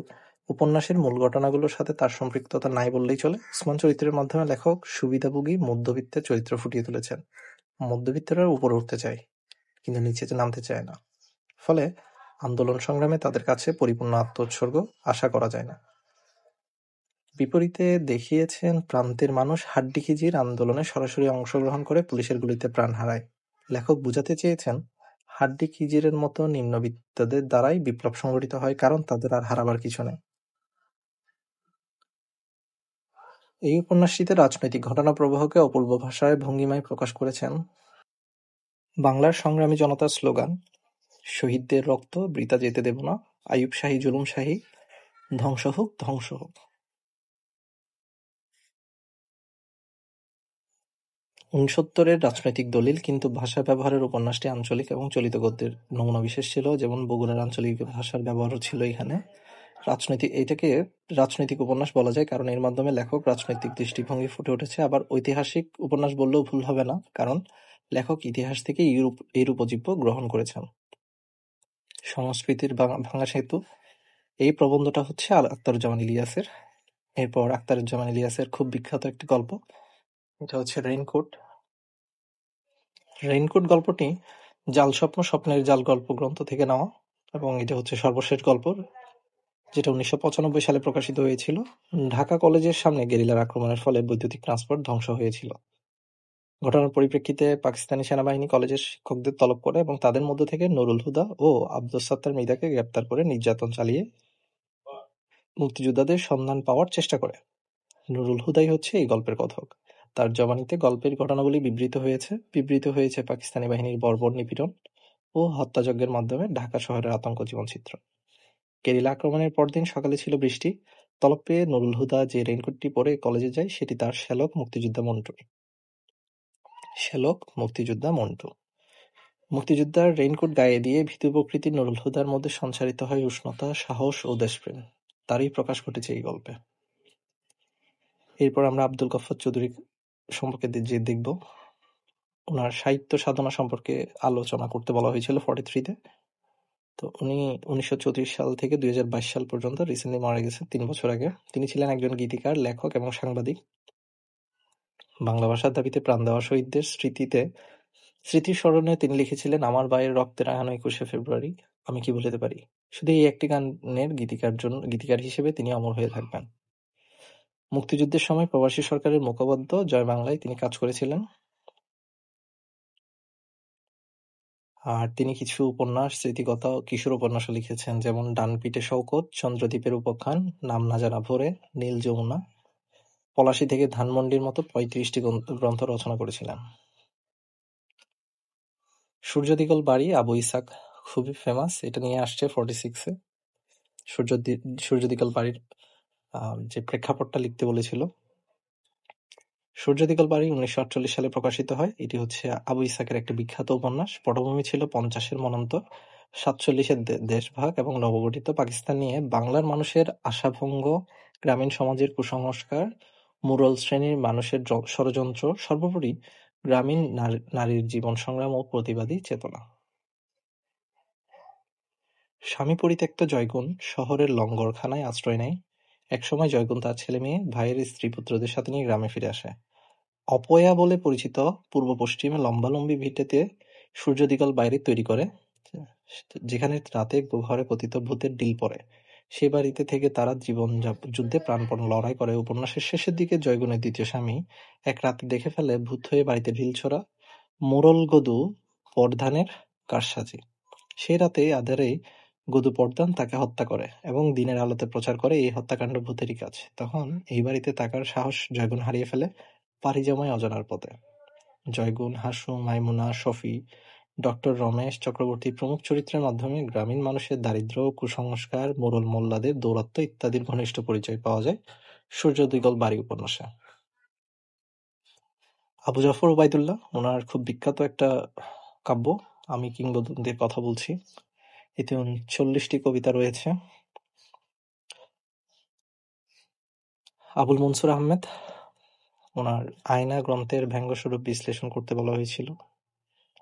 উপন্যাসের মূল ঘটনাগুলোর সাথে তার সম্পৃক্ততা নাই বললেই চলে। ওসমান চরিত্রের মাধ্যমে লেখক সুবিধাভোগী মধ্যবিত্তের চরিত্র ফুটিয়ে তুলেছেন। মধ্যবিত্তরা উপরে উঠতে চায় কিন্তু নিচে নামতে চায় না, ফলে আন্দোলন সংগ্রামে তাদের কাছে পরিপূর্ণ আত্মোৎসর্গ আশা করা যায় না। বিপরীতে দেখিয়েছেন প্রান্তের মানুষ হাড্ডিখিজির আন্দোলনে সরাসরি অংশগ্রহণ করে পুলিশের গুলিতে প্রাণ হারায়। লেখক বুঝাতে চেয়েছেন হাড্ডিখিজিরের মতো নিম্নবিত্তদের দ্বারাই বিপ্লব সংগঠিত হয়, কারণ তাদের আর হারাবার কিছু নেই। এই উপন্যাসটিতে রাজনৈতিক ঘটনা প্রবাহকে অপূর্ব ভাষায় ভঙ্গিমায় প্রকাশ করেছেন। বাংলার সংগ্রামী জনতার স্লোগান, শহীদদের রক্ত বৃথা যেতে দেব না, আইয়ুব শাহী জুলুম শাহী, ধ্বংস হোক ধ্বংস হোক। ঊনসত্তরের রাজনৈতিক দলিল, কিন্তু ভাষা ব্যবহারের উপন্যাসটি আঞ্চলিক এবং চলিত গদ্যের নমুনা বিশেষ ছিল, যেমন বগুড়ার আঞ্চলিক ভাষার ব্যবহারও ছিল এখানে। এটাকে রাজনৈতিক উপন্যাস বলা যায় কারণ এর মাধ্যমে লেখক রাজনৈতিক দৃষ্টিভঙ্গি ফুটে উঠেছে। আবার ঐতিহাসিক উপন্যাস বললেও ভুল হবে না, কারণ লেখক ইতিহাস থেকে এর উপজীব্য গ্রহণ করেছেন। সংস্কৃতির ভাঙা সেতু, এই প্রবন্ধটা হচ্ছে আখতারুজ্জামান ইলিয়াসের। এরপর আখতারুজ্জামান ইলিয়াসের খুব বিখ্যাত একটি গল্প, এটা হচ্ছে রেইনকোট। রেইনকোট গল্পটি জাল স্বপ্ন স্বপ্নের জাল গল্প গ্রন্থ থেকে নেওয়া, এবং এটা হচ্ছে সর্বশেষ গল্প, যেটা 1995 সালে প্রকাশিত হয়েছিল। ঢাকা কলেজের সামনে গেরিলার আক্রমণের ফলে বৈদ্যুতিক ট্রান্সপোর্ট ধ্বংস হয়েছিল। ঘটনার পরিপ্রেক্ষিতে পাকিস্তানি সেনাবাহিনী কলেজের শিক্ষকদের তলব করে এবং তাদের মধ্য থেকে নুরুল হুদা ও আব্দুস সাত্তার মৃধাকে গ্রেপ্তার করে নির্যাতন চালিয়ে মুক্তিযোদ্ধাদের সন্ধান পাওয়ার চেষ্টা করে। নুরুল হুদাই হচ্ছে এই গল্পের কথক। তার জবানিতে গল্পের ঘটনাবলী বিবৃত হয়েছে পাকিস্তানি বাহিনীর বর্বর নিপীড়ন ও হত্যাযজ্ঞের মাধ্যমে ঢাকা শহরের আতঙ্ক জীবনচিত্র। গেরিলা আক্রমণের পরদিন সকালে ছিল বৃষ্টি। তলব পেয়ে নুরুল হুদা যে রেইনকোটটি পরে কলেজে যায় সেটি তার শ্যালক মুক্তিযোদ্ধা মন্টু। মুক্তিযোদ্ধার রেইনকোট গায়ে দিয়ে ভীতু প্রকৃতির নুরুল হুদার মধ্যে সঞ্চারিত হয় উষ্ণতা, সাহস ও দেশপ্রেম। তারই প্রকাশ ঘটেছে এই গল্পে। এরপর আমরা আব্দুল গফফার চৌধুরী সম্পর্কে দেখব। ওনার সাহিত্য সাধনা সম্পর্কে আলোচনা করতে বলা হয়েছিল 43-তে। তো উনি 1934 সাল থেকে 2022 সাল পর্যন্ত রিসেন্টলি মারা গেছেন 3 বছর আগে। তিনি ছিলেন একজন গীতিকার, লেখক এবং সাংবাদিক। বাংলা ভাষার দাবিতে প্রাণ দেওয়া শহীদদের স্মৃতির স্মরণে তিনি লিখেছিলেন, আমার ভাইয়ের রক্তে রাঙানো 21শে ফেব্রুয়ারি, আমি কি ভুলিতে পারি। শুধু এই একটি গানের গীতিকার হিসেবে তিনি অমর হয়ে থাকবেন। মুক্তিযুদ্ধের সময় প্রবাসী সরকারের মুখপাত্র জয় বাংলায় তিনি কাজ করেছিলেন। আর তিনি কিছু উপন্যাস, স্মৃতিকথা ও কিশোর উপন্যাসও লিখেছেন, যেমন ডানপিটে শওকত, চন্দ্রদ্বীপের উপাখ্যান, নাম না জানা ভোরে, নীল যমুনা, পলাশী থেকে ধানমন্ডির মতো 35টি গ্রন্থ রচনা করেছিলেন। সূর্যদিগল বাড়ি আবু ইসাক খুবই ফেমাস, এটা নিয়ে আসছে 46-এ। সূর্যদিগল বাড়ির যে প্রেক্ষাপটটা লিখতে বলেছিল। সূর্যদিগল বাড়ি 1948 সালে প্রকাশিত হয়। এটি হচ্ছে আবু ইসাকের একটি বিখ্যাত উপন্যাস। পটভূমি ছিল 50-এর মনান্তর, 47-এর দেশভাগ এবং নবগঠিত পাকিস্তান নিয়ে বাংলার মানুষের আশাভঙ্গ, গ্রামীণ সমাজের কুসংস্কার, মুরল শ্রেণীর মানুষের ষড়যন্ত্র, সর্বোপরি গ্রামীণ নারীর জীবন সংগ্রাম ও প্রতিবাদী চেতনা। স্বামী পরিত্যক্ত জয়গুণ শহরের লঙ্গরখানায় আশ্রয় নেয়। একসময় জয়গুণ তার ছেলে-মেয়ে, ভাইয়ের স্ত্রী-পুত্রদের সাথে নিয়ে গ্রামে ফিরে আসে। অপয়া বলে পরিচিত পূর্ব-পশ্চিমে লম্বালম্বি ভিটেতে সূর্যদিগল বাড়ি তৈরি করে, যেখানে রাতে ঘরে পতিত ভূতের ঢিল পড়ে। সেই বাড়িতে থেকে তারা যুদ্ধে প্রাণপণ লড়াই করে। উপন্যাসের শেষের দিকে জয়গুণের দ্বিতীয় স্বামী এক রাতে দেখে ফেলে ভূত হয়ে বাড়িতে ঢিল ছোড়া মোড়ল গদু পরধানের কারসাজি। সেই রাতে আঁধারে গদু পরধান তাকে হত্যা করে এবং দিনের আলোতে প্রচার করে এই হত্যাকাণ্ড ভূতেরই কাজ। তখন এই বাড়িতে থাকার সাহস জয়গুণ হারিয়ে ফেলে, পাড়ি জমায় অজানার পথে। জয়গুণ, হাসু, মাইমুনা, শফি, ডক্টর রমেশ চক্রবর্তী প্রমুখ চরিত্রের মাধ্যমে গ্রামীণ মানুষের দারিদ্র্য, কুসংস্কার, মোড়ল মোল্লাদের দৌরাত্ম্য ইত্যাদির ঘনিষ্ঠ পরিচয় পাওয়া যায় সূর্যদিগল বাড়ি উপন্যাসে। আবু জাফর ওবায়দুল্লাহ, ওনার খুব বিখ্যাত একটা কাব্য আমি কিংবদন্তির কথা বলছি। এতে 39টি কবিতা রয়েছে। আবুল মনসুর আহমেদ, ওনার আয়না গ্রন্থের ব্যঙ্গস্বরূপ বিশ্লেষণ করতে বলা হয়েছিল,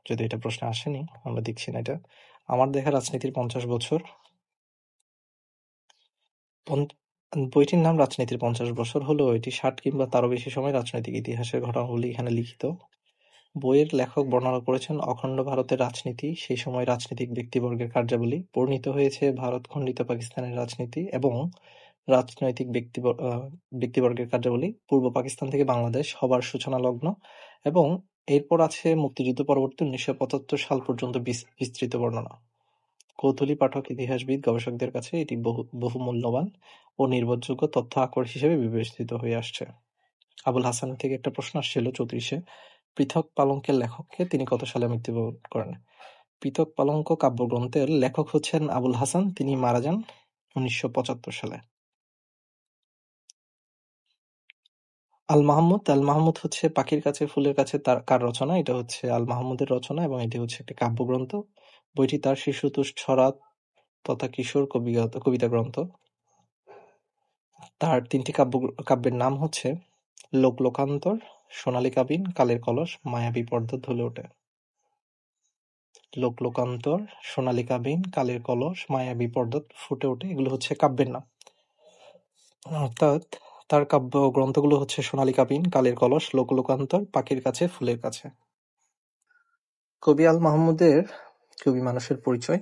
যদি এটা প্রশ্নে আসেনি, আমরা দেখছি না এটা। আমার দেখা রাজনীতির 50 বছর, বইটির নাম রাজনীতির 50 বছর হলেও এটি 60 কিংবা তারও বেশি সময় রাজনৈতিক ইতিহাসের ঘটনাগুলি এখানে লিখিত। বইয়ের লেখক বর্ণনা করেছেন অখণ্ড ভারতের রাজনীতি, সেই সময় রাজনীতিক ব্যক্তিবর্গের কার্যাবলী, বর্ণিত হয়েছে ভারত খণ্ডিত পাকিস্তানের রাজনীতি এবং রাজনৈতিক ব্যক্তিবর্গের কার্যাবলী, পূর্ব পাকিস্তান থেকে বাংলাদেশ হবার সূচনা লগ্ন, এবং এরপর আছে মুক্তিযুদ্ধ পরবর্তী 1975 সাল পর্যন্ত বিস্তৃত বর্ণনা। কৌতূহলী পাঠক, ইতিহাসবিদ, গবেষকদের কাছে এটি বহু মূল্যবান ও নির্ভরযোগ্য তথ্য আকর হিসেবে বিবেচিত হয়ে আসছে। আবুল হাসান থেকে একটা প্রশ্ন আসছিল 34-এ, পৃথক পালঙ্কের লেখককে, তিনি কত সালে মৃত্যুবরণ করেন? পৃথক পালঙ্ক কাব্যগ্রন্থের লেখক হচ্ছেন আবুল হাসান, তিনি মারা যান 1975 সালে। আল মাহমুদ হচ্ছে পাখির কাছে ফুলের কাছে তার কার রচনা? এটা হচ্ছে আল মাহমুদের রচনা এবং এটি হচ্ছে একটি কাব্যগ্রন্থ। বইটি তার শিশুতোষ ছড়া তথা কিশোর কবিতা গ্রন্থ। তার ৩টি কাব্যের নাম হচ্ছে লোকলোকান্তর, সোনালী কাবিন, কালের কলস, মায়াবী পর্দা ধুলে ওঠে। লোকলোকান্তর, সোনালী কাবিন, কালের কলস, মায়াবী পর্দা ফুটে ওঠে, এগুলো হচ্ছে কাব্যের নাম। অর্থাৎ তার কাব্যগ্রন্থগুলো হচ্ছে সোনালী কাবিন, কালের কলস, লোকলোকান্তর, পাখির কাছে ফুলের কাছে। কবি আল মাহমুদের কবি মানুষের পরিচয়।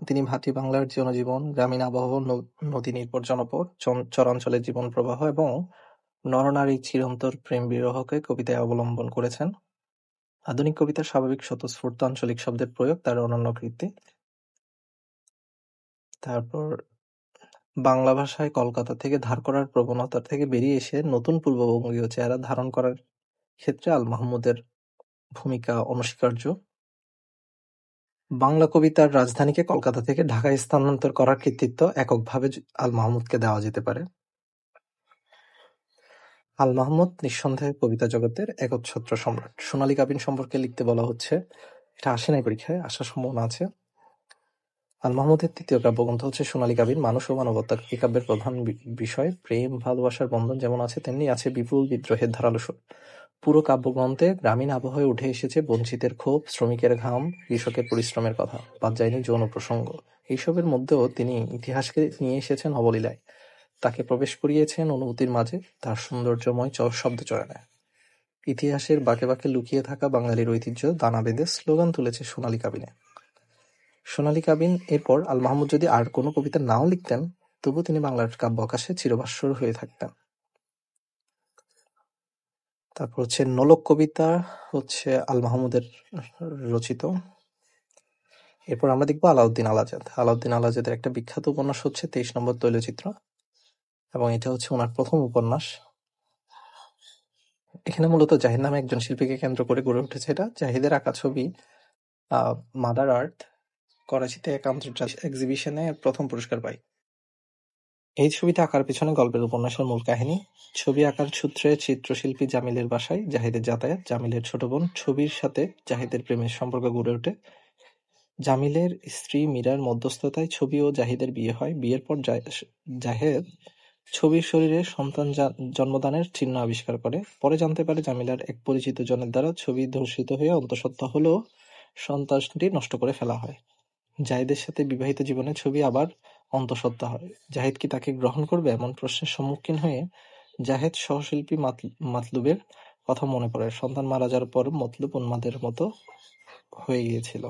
তিনি ভাটি বাংলার জনজীবন, গ্রামীণ আবহাওয়া, নদী নির্ভর জনপদ, চরাঞ্চলের জীবন প্রবাহ এবং নরনারীর চিরন্তর প্রেম বিরহকে কবিতায় অবলম্বন করেছেন। আধুনিক কবিতার স্বাভাবিক স্বতঃস্ফূর্ত আঞ্চলিক শব্দের প্রয়োগ তার অনন্য কীর্তি। তারপর বাংলা ভাষায় কলকাতা থেকে ধার করার প্রবণতা থেকে বেরিয়ে এসে নতুন পূর্ববঙ্গীয় চেহারা ধারণ করার ক্ষেত্রে আল মাহমুদের ভূমিকা অনস্বীকার্য। বাংলা কবিতার রাজধানীকে কলকাতা থেকে ঢাকায় স্থানান্তর করার কৃতিত্ব এককভাবে আল মাহমুদকে দেওয়া যেতে পারে। আল মাহমুদ নিঃসন্দেহে কবিতা জগতের একচ্ছত্র সম্রাট। সোনালী কাবিন সম্পর্কে লিখতে বলা হচ্ছে, এটা আসে নাই পরীক্ষায়, আসার সম্ভাবনা আছে। আল মাহমুদের তৃতীয় কাব্যগ্রন্থ হচ্ছে সোনালী কাবিন। মানুষ ও মানবতা এই কাব্যের প্রধান বিষয় প্রেম, ভালোবাসার বন্ধন যেমন আছে তেমনি আছে বিপুল বিদ্রোহের ধারালো সুর। পুরো কাব্যগ্রন্থে গ্রামীণ আবহাওয়ায় উঠে এসেছে বঞ্চিতের ক্ষোভ, শ্রমিকের ঘাম, কৃষকের পরিশ্রমের কথা, বাদ যায়নি যৌন প্রসঙ্গ। এইসবের মধ্যেও তিনি ইতিহাসকে নিয়ে এসেছেন অবলীলায়, তাকে প্রবেশ করিয়েছেন অনুভূতির মাঝে তার সৌন্দর্যময় শব্দচয়নে। ইতিহাসের বাঁকে বাঁকে লুকিয়ে থাকা বাঙালির ঐতিহ্য দানা বেঁধে স্লোগান তুলেছে সোনালী কাবিনে। সোনালী কাবিন এরপর আল মাহমুদ যদি আর কোনো কবিতা নাও লিখতেন, তবু তিনি বাংলার কাব্য আকাশে চিরভাস্বর হয়ে থাকতেন। তারপর হচ্ছে নোলক কবিতা হচ্ছে আল মাহমুদের রচিত। এরপর আমরা দেখবো আলাউদ্দিন আল আজাদ। আলাউদ্দিন আল আজাদের একটা বিখ্যাত উপন্যাস হচ্ছে ২৩ নম্বর তৈলচিত্র এবং এটা হচ্ছে ওনার প্রথম উপন্যাস। এখানে মূলত জাহিদ নামে একজন শিল্পীকে কেন্দ্র করে গড়ে উঠেছে এটা। জাহিদের আঁকা ছবি মাদার আর্থ করাচিতে এক আন্তর্জাতিক এক্সিবিশনে প্রথম পুরস্কার পায়। এই ছবিটা আঁকার পেছনে গল্পের উপন্যাসের মূল কাহিনী। ছবি আঁকার সূত্রে চিত্রশিল্পী জামিলের বাসায় জাহিদের যাতায়াত, জামিলের ছোট বোন ছবির সাথে জাহিদের প্রেমের সম্পর্ক গড়ে ওঠে। জামিলের স্ত্রী মীরার মধ্যস্থতায় ছবি ও জাহিদের বিয়ে হয়। বিয়ের পর জাহেদ ছবির শরীরে সন্তান জন্মদানের চিহ্ন আবিষ্কার করে। পরে জানতে পারে জামিলার এক পরিচিত জনের দ্বারা ছবি ধর্ষিত হয়ে অন্তঃসত্ত্বা হলেও সন্তানটি নষ্ট করে ফেলা হয়। জাহিদের সাথে বিবাহিত জীবনে ছবি আবার অন্তঃসত্ত্বা হয়। জাহিদ কি তাকে গ্রহণ করবে এমন প্রশ্নের সম্মুখীন হয়ে জাহেদ সহশিল্পী মাতলুবের কথা মনে পড়ে। সন্তান মারা যাওয়ার পর মতলুব উন্মাদের মতো হয়ে গিয়েছিল।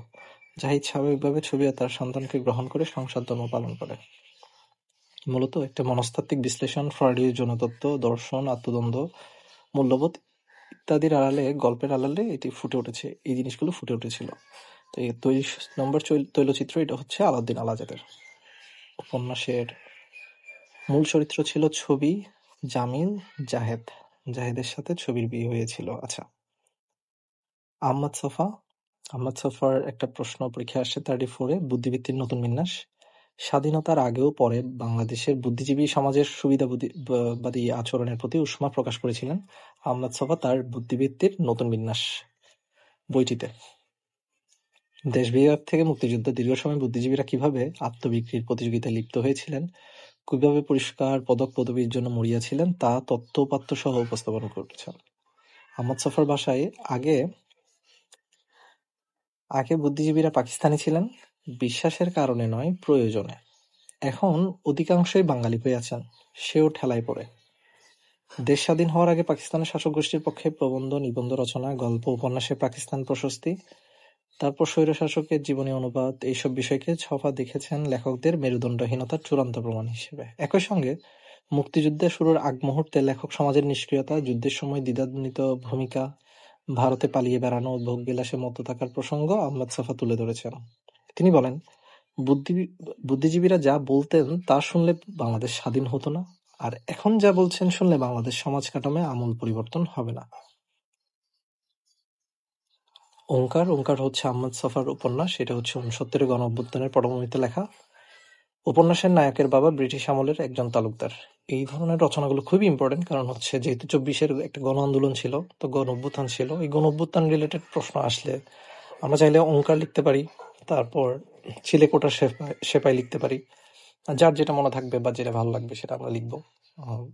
জাহিদ স্বাভাবিকভাবে ছবি ও তার সন্তানকে গ্রহণ করে সংসার ধর্ম পালন করে। মূলত একটা মনস্তাত্ত্বিক বিশ্লেষণ, ফ্রয়েডীয় যৌনতত্ত্ব, দর্শন, আত্মদ্বন্দ্ব, মূল্যবোধ ইত্যাদির আড়ালে, গল্পের আড়ালে এটি ফুটে উঠেছে, এই জিনিসগুলো ফুটে উঠেছিল। তো এই ২৩ নম্বর তৈলচিত্র এটা হচ্ছে আলাউদ্দিন আল আজাদের। উপন্যাসের মূল চরিত্র ছিল ছবি, জামিল, জাহেদ। জাহেদের সাথে ছবির বিয়ে হয়েছিল। আচ্ছা, আহমদ ছফার একটা প্রশ্ন পরীক্ষায় আসছে 34-এ, বুদ্ধিবৃত্তির নতুন বিন্যাস। স্বাধীনতার আগেও পরে বাংলাদেশের বুদ্ধিজীবী সমাজের সুবিধাবাদী আচরণের প্রতি উষ্মা প্রকাশ করেছিলেন আহমদ ছফা তার বুদ্ধিবৃত্তির নতুন বিন্যাস বইটিতে। দেশবিভাগ থেকে মুক্তিযুদ্ধ, দীর্ঘ সময় বুদ্ধিজীবীরা কিভাবে আত্মবিক্রির প্রতিযোগিতায় লিপ্ত হয়েছিলেন, কিভাবে পুরস্কার, পদক, পদবীর জন্য মরিয়াছিলেন, তা তথ্য-উপাত্ত সহ উপস্থাপন করেছেন। আহমদ ছফার ভাষায় আগে বুদ্ধিজীবীরা পাকিস্তানি ছিলেন, বিশ্বাসের কারণে নয়, প্রয়োজনে। এখন অধিকাংশই বাঙালি হয়ে আছেন, সেও ঠেলায় পড়ে। দেশ স্বাধীন হওয়ার আগে পাকিস্তানের শাসক গোষ্ঠীর পক্ষে প্রবন্ধ, নিবন্ধ রচনা, গল্প, উপন্যাসে পাকিস্তান প্রশস্তি, তারপর স্বৈরশাসকের জীবনী অনুবাদ, এইসব বিষয়কে ছফা দেখেছেন লেখকদের মেরুদণ্ডহীনতার চূড়ান্ত প্রমাণ হিসেবে। একই সঙ্গে মুক্তিযুদ্ধের শুরুর আগ মুহূর্তে লেখক সমাজের নিষ্ক্রিয়তা, যুদ্ধের সময় দ্বিধান্বিত ভূমিকা, ভারতে পালিয়ে বেড়ানো, ভোগবিলাসে মত্ত থাকার প্রসঙ্গ আহমদ ছফা তুলে ধরেছেন। তিনি বলেন, বুদ্ধিজীবীরা যা বলতেন তা শুনলে বাংলাদেশ স্বাধীন হতো না, আর এখন যা বলছেন শুনলে বাংলাদেশ সমাজ কাঠামোয় আমূল পরিবর্তন হবে না। ওঙ্কার হচ্ছে আহমদ ছফার উপন্যাস। এটা হচ্ছে ৬৯-এর গণ অভ্যুত্থানের পটভূমিতে লেখা। উপন্যাসের নায়কের বাবা ব্রিটিশ আমলের একজন তালুকদার। এই ধরনের রচনাগুলো খুবই ইম্পর্টেন্ট, কারণ হচ্ছে যেহেতু 24-এর একটা গণ আন্দোলন ছিল, তো গণ অভ্যুত্থান ছিল, এই গণ অভ্যুত্থান রিলেটেড প্রশ্ন আসলে আমরা চাইলে ওঙ্কার লিখতে পারি, তারপর চিলেকোঠা সেপাই লিখতে পারি, যার যেটা মনে থাকবে বা যেটা ভালো লাগবে সেটা আমরা লিখবো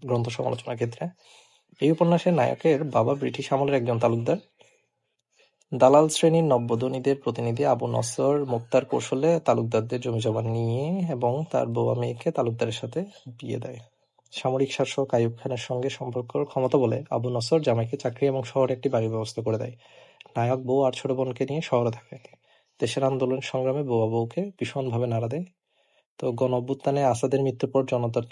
গ্রন্থ সমালোচনার ক্ষেত্রে। এই উপন্যাসের নায়কের বাবা ব্রিটিশ আমলের একজন তালুকদার। দালাল শ্রেণীর নব্যধনীদের প্রতিনিধি আবু নসর মুক্তার কৌশলে তালুকদারদের জমিজমা নিয়ে এবং তার বৌমা মেয়েকে তালুকদারের সাথে বিয়ে দেয়। সামরিক শাসক আইয়ুব খানের সঙ্গে সম্পর্কের ক্ষমতা বলে আবু নসর জামাইকে চাকরি এবং শহরে একটি বাড়ির ব্যবস্থা করে দেয়। নায়ক বউ আর ছোট বোনকে নিয়ে শহরে থাকে। দেশের আন্দোলন সংগ্রামে বৌমা বউকে ভীষণভাবে নাড়া দেয়। তো গণঅভ্যুত্থানে আসাদের মৃত্যুর পর জনতার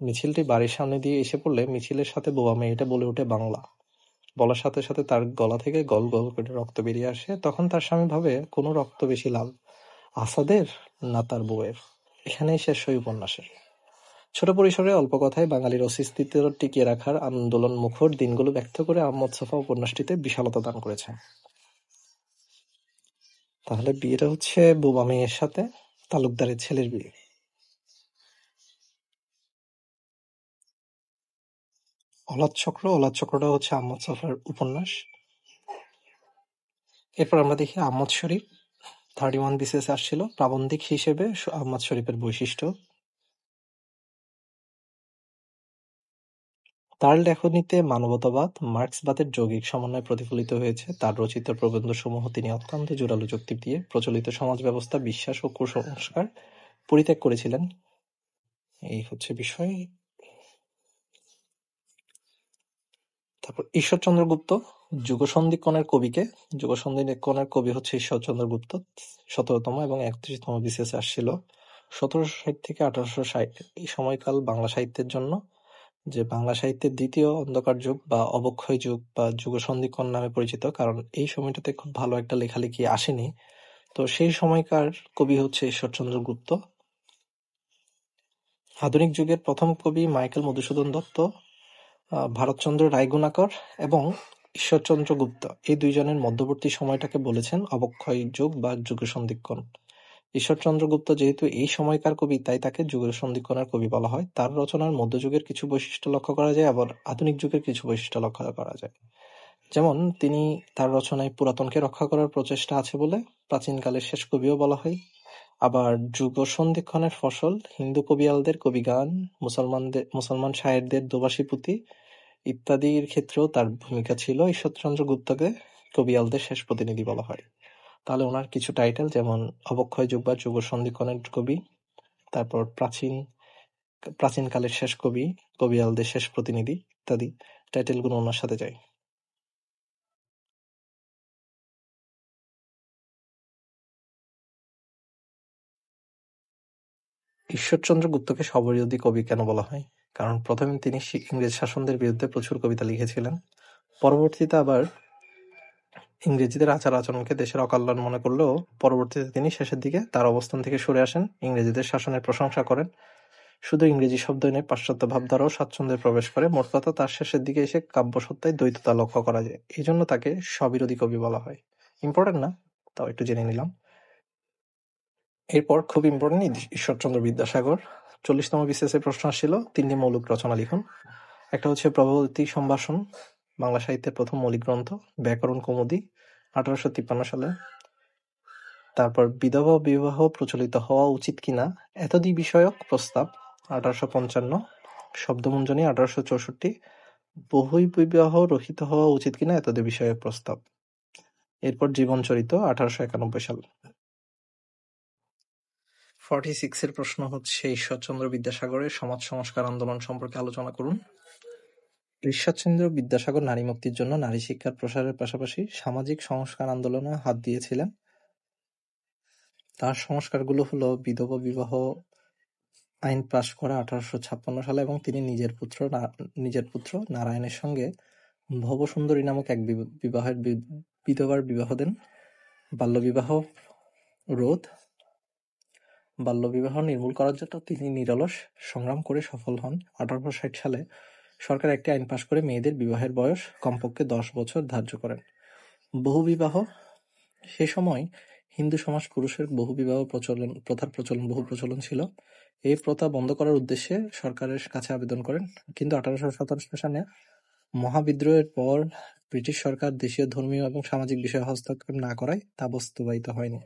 মিছিলটি বাড়ির সামনে দিয়ে এসে পড়লে মিছিলের সাথে বৌমা মেয়েটা বলে ওঠে বাংলা। বলার সাথে সাথে তার গলা থেকে গল গল করে রক্ত বেরিয়ে আসে। তখন তার স্বামী ভাবে কোনো রক্ত বেশি লাল, আসাদের না তার বউয়ের। এখানেই শেষ হয় উপন্যাসের। ছোট পরিসরে অল্প কথায় বাঙালির অস্তিত্ব টিকিয়ে রাখার আন্দোলন মুখর দিনগুলো ব্যক্ত করে আহমদ ছফা উপন্যাসটিতে বিশালতা দান করেছেন। তাহলে বিয়েটা হচ্ছে বোবা মেয়ের সাথে তালুকদারের ছেলের বিয়ে। অলাদ চক্রটা হচ্ছে আহমদ ছফার উপন্যাস। এরপর আমরা দেখি আহমদ শরীফ 31 BCS আসছিল প্রাবন্ধিক হিসেবে আহমদ শরীফের বৈশিষ্ট্য। তার লেখনীতে মানবতাবাদ, মার্ক্সবাদের যৌগিক সমন্বয় প্রতিফলিত হয়েছে। তার রচিত প্রবন্ধসমূহ তিনি অত্যন্ত জোরালো যুক্তি দিয়ে প্রচলিত সমাজ ব্যবস্থা, বিশ্বাস ও কুসংস্কার পরিত্যাগ করেছিলেন। এই হচ্ছে বিষয়। তারপর ঈশ্বরচন্দ্র গুপ্ত যুগসন্ধিক্ষণের কবিকে যুগসন্ধিক্ষণের কবি হচ্ছে ঈশ্বরচন্দ্র গুপ্ত 17তম এবং 31তম BCS আসছিল 1760 থেকে 1860। এই সময়কাল বাংলা সাহিত্যের জন্য, যে বাংলা সাহিত্যের দ্বিতীয় অন্ধকার যুগ বা অবক্ষয় যুগ বা যুগসন্ধিক্ষণ নামে পরিচিত, কারণ এই সময়টাতে খুব ভালো একটা লেখালেখি আসেনি। তো সেই সময়কার কবি হচ্ছে ঈশ্বরচন্দ্র গুপ্ত। আধুনিক যুগের প্রথম কবি মাইকেল মধুসূদন দত্ত, ভারতচন্দ্র রায়গুণাকর এবং ঈশ্বরচন্দ্র গুপ্ত এই দুইজনের মধ্যবর্তী সময়টাকে বলেছেন অবক্ষয় যুগ বা যুগসন্ধিক্ষণ। ঈশ্বরচন্দ্র গুপ্ত যেহেতু এই সময়কার কবি, তাই তাকে যুগসন্ধিক্ষণের কবি বলা হয়। তার রচনার মধ্যযুগের কিছু বৈশিষ্ট্য লক্ষ্য করা যায়, আবার আধুনিক যুগের কিছু বৈশিষ্ট্য লক্ষ্য করা যায়। যেমন তিনি তার রচনায় পুরাতনকে রক্ষা করার প্রচেষ্টা আছে বলে প্রাচীনকালের শেষ কবিও বলা হয়। আবার যুগসন্ধিক্ষণের ফসল হিন্দু কবিয়ালদের কবিগান, মুসলমান শায়েরদের দোভাষী পুঁথি ইত্যাদির ক্ষেত্রেও তার ভূমিকা ছিল। ঈশ্বরচন্দ্র গুপ্তকে কবিয়ালদের শেষ প্রতিনিধি বলা হয়। তাহলে ওনার কিছু টাইটেল যেমন অবক্ষয় যুগ বা যুগসন্ধিক্ষণের কবি, তারপর প্রাচীনকালের শেষ কবি, কবিয়ালদের শেষ প্রতিনিধি ইত্যাদি টাইটেলগুলো ওনার সাথে যায়। ঈশ্বরচন্দ্র গুপ্তকে সবিরোধী কবি কেন বলা হয়? কারণ প্রথমে তিনি ইংরেজ শাসনদের বিরুদ্ধে প্রচুর কবিতা লিখেছিলেন। পরবর্তীতে আবার ইংরেজিদের আচার-আচরণকে দেশের অকল্যাণ মনে করলেও পরবর্তীতে তিনি শেষের দিকে তার অবস্থান থেকে সরে আসেন, ইংরেজিদের শাসনের প্রশংসা করেন। শুধু ইংরেজি শব্দই নয়, পাশ্চাত্য ভাবধারাও স্বাচ্ছন্দ্যে প্রবেশ করে। মোট কথা, তার শেষের দিকে এসে কাব্যসত্তায় দ্বৈততা লক্ষ্য করা যায়। এই জন্য তাকে স্ববিরোধী কবি বলা হয়। ইম্পর্টেন্ট না, তাও একটু জেনে নিলাম। এরপর খুব ইম্পর্টেন্ট ঈশ্বরচন্দ্র বিদ্যাসাগর। 40তম BCS এর প্রশ্ন আসছিল 3টি মৌলিক রচনা লিখুন। একটা হচ্ছে প্রভাবতী সম্ভাষণ, বাংলা সাহিত্যের প্রথম মৌলিক গ্রন্থ। ব্যাকরণ কৌমুদী 1853 সালে। তারপর বিধবা বিবাহ প্রচলিত হওয়া উচিত কিনা এতদি বিষয়ক প্রস্তাব 1855। শব্দমঞ্জরি 1864। বহুবিবাহ রহিত হওয়া উচিত কিনা এতদি বিষয়ক প্রস্তাব। এরপর জীবনচরিত 1891 সাল। 46 এর প্রশ্ন হচ্ছে ঈশ্বরচন্দ্র বিদ্যাসাগরের সমাজ সংস্কার আন্দোলন সম্পর্কে আলোচনা করুন। ঈশ্বরচন্দ্র বিদ্যাসাগর নারী মুক্তির জন্য নারী শিক্ষার প্রসারের পাশাপাশি সামাজিক সংস্কার আন্দোলনে হাত দিয়েছিলেন। তার সংস্কারগুলো হলো বিধবা বিবাহ আইন পাস করা 1856 সালে এবং তিনি নিজের পুত্র নারায়ণের সঙ্গে ভবসুন্দরী নামক এক বিধবার বিবাহ দেন। বাল্যবিবাহ রোধ, বাল্যবিবাহ নির্মূল করার জন্য তিনি নিরলস সংগ্রাম করে সফল হন। 1860 সালে সরকার একটি আইন পাস করে মেয়েদের বিবাহের বয়স কমপক্ষে 10 বছর ধার্য করেন। বহুবিবাহ, সে সময় হিন্দু সমাজ পুরুষের প্রথার প্রচলন ছিল। এই প্রথা বন্ধ করার উদ্দেশ্যে সরকারের কাছে আবেদন করেন, কিন্তু 1817 সালে মহাবিদ্রোহের পর ব্রিটিশ সরকার দেশীয় ধর্মীয় এবং সামাজিক বিষয়ে হস্তক্ষেপ না করায় তা বাস্তবায়িত হয়নি।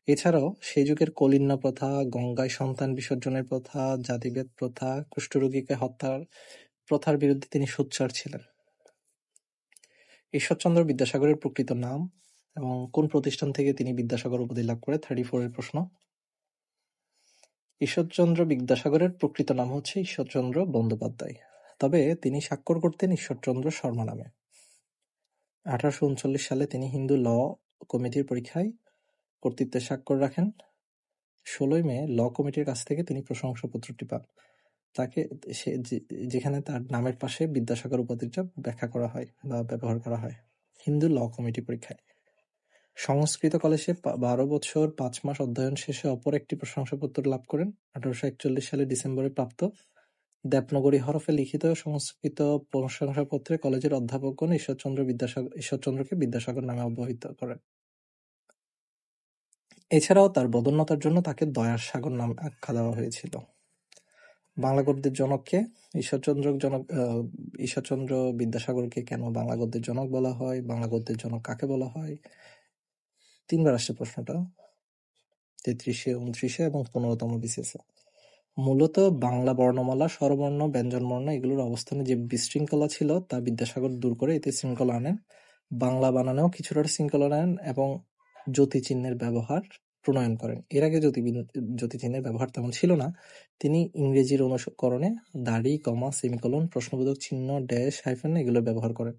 এছাড়াও সেই যুগের কলিন্যা প্রথা, গঙ্গায় সন্তান বিসর্জনের প্রথা, জাতিভেদ প্রথা, কুষ্ঠরোগীকে হত্যার প্রথার বিরুদ্ধে তিনি সোচ্চার ছিলেন। ঈশ্বরচন্দ্র বিদ্যাসাগরের প্রকৃত নাম এবং কোন প্রতিষ্ঠান থেকে তিনি বিদ্যাসাগর উপাধি লাভ করে? 34 এর প্রশ্ন। ঈশ্বরচন্দ্র বিদ্যাসাগরের প্রকৃত নাম হচ্ছে ঈশ্বরচন্দ্র বন্দ্যোপাধ্যায়, তবে তিনি স্বাক্ষর করতেন ঈশ্বরচন্দ্র শর্মা নামে। 1839 সালে তিনি হিন্দু ল কমিটির পরীক্ষায় কর্তৃত্বের স্বাক্ষর রাখেন। 16 মে ল কমিটির কাছ থেকে তিনি প্রশংসাপত্রটি পান, তাকে যেখানে তার নামের পাশে বিদ্যাসাগর উপাধিটা ব্যাখ্যা করা হয় বা ব্যবহার করা হয়। হিন্দু ল কমিটি পরীক্ষায় সংস্কৃত কলেজে 12 বছর 5 মাস অধ্যয়ন শেষে অপর একটি প্রশংসাপত্র লাভ করেন। 1841 সালে ডিসেম্বরে প্রাপ্ত দেবনাগরী হরফে লিখিত সংস্কৃত প্রশংসাপত্রে কলেজের অধ্যাপকগণ ঈশ্বরচন্দ্রকে বিদ্যাসাগর নামে অবহিত করেন। এছাড়াও তার বদান্যতার জন্য তাকে দয়ার সাগর নামে আখ্যা দেওয়া হয়েছিল। বাংলা গদ্যের জনক কে? ঈশ্বরচন্দ্র বিদ্যাসাগরকে কেন বাংলা গদ্যের জনক বলা হয়? বাংলা গদ্যের জনক কাকে বলা হয়? 3 বার আসছে প্রশ্নটা, 33-এ, 29-এ এবং 15তম বিসিএসে। মূলত বাংলা বর্ণমালা, স্বরবর্ণ, ব্যঞ্জনবর্ণ এগুলোর অবস্থানে যে বিশৃঙ্খলা ছিল তা বিদ্যাসাগর দূর করে এতে শৃঙ্খলা আনেন। বাংলা বানানেও কিছুটা শৃঙ্খলা আনেন এবং জ্যোতিচিহ্নের ব্যবহার প্রণয়ন করেন। এর আগে জ্যোতিচিহ্নের ব্যবহার তেমন ছিল না। তিনি ইংরেজির অনুকরণে দাড়ি, কমা, সেমিকোলন, প্রশ্নবোধক চিহ্ন, ড্যাশ, হাইফেন এগুলো ব্যবহার করেন।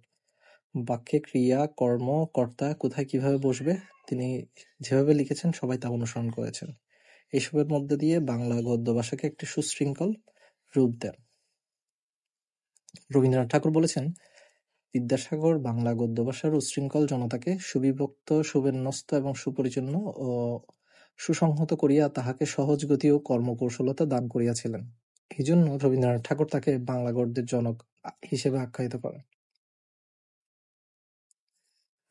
বাক্যে ক্রিয়া, কর্ম, কর্তা কোথায় কিভাবে বসবে তিনি যেভাবে লিখেছেন সবাই তা অনুসরণ করেছেন। এসবের মধ্যে দিয়ে বাংলা গদ্য ভাষাকে একটি সুশৃঙ্খল রূপ দেন। রবীন্দ্রনাথ ঠাকুর বলেছেন, বিদ্যাসাগর বাংলা গদ্য ভাষার উচ্ছৃঙ্খল জনতাকে সুবিভক্ত, সুবিন্যস্ত এবং সুপরিচ্ছন্ন ও সুসংহত করিয়া তাহাকে সহজ গতি ও কর্মকৌশলতা দান করিয়াছিলেন। এই জন্য রবীন্দ্রনাথ ঠাকুর তাকে বাংলা গদ্যের জনক হিসেবে আখ্যায়িত করেন।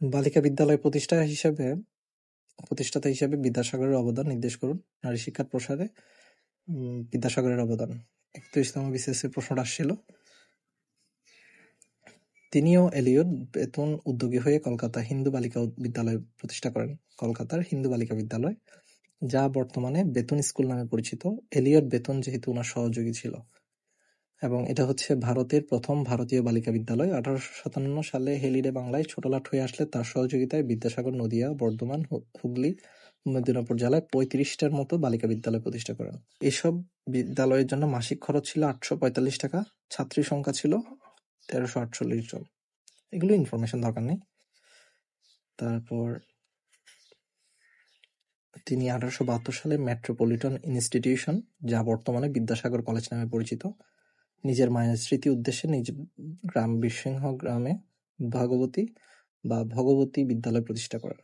বালিকা বিদ্যালয় প্রতিষ্ঠাতা হিসেবে বিদ্যাসাগরের অবদান নির্দেশ করুন। নারী শিক্ষার প্রসারে বিদ্যাসাগরের অবদান। 31তম বিসিএস-এর প্রশ্নটা আসছিল। তিনি ও এলিয়ট বেতন উদ্যোগী হয়ে কলকাতা হিন্দু বালিকা বিদ্যালয় প্রতিষ্ঠা করেন। কলকাতার হিন্দু বালিকা বিদ্যালয়, যা বর্তমানে বেতন স্কুল নামে পরিচিত। এলিয়ট বেতন যেহেতু ওনার সহযোগী ছিল, এবং এটা হচ্ছে ভারতের প্রথম ভারতীয় বালিকা বিদ্যালয়। 1857 সালে হেলিডে বাংলায় ছোটলাট হয়ে আসলে তার সহযোগিতায় বিদ্যাসাগর নদিয়া, বর্ধমান, হুগলি, মেদিনীপুর জেলায় 35টার মতো বালিকা বিদ্যালয় প্রতিষ্ঠা করেন। এসব বিদ্যালয়ের জন্য মাসিক খরচ ছিল 845 টাকা, ছাত্রী সংখ্যা ছিল 1348 জন। এগুলো ইনফরমেশন দরকার নেই। তারপর তিনি 1872 সালে মেট্রোপলিটন ইনস্টিটিউশন, যা বর্তমানে বিদ্যাসাগর কলেজ নামে পরিচিত, নিজের মায়ের স্মৃতি উদ্দেশ্যে নিজ গ্রাম বীরসিংহ গ্রামে ভগবতী বিদ্যালয় প্রতিষ্ঠা করেন।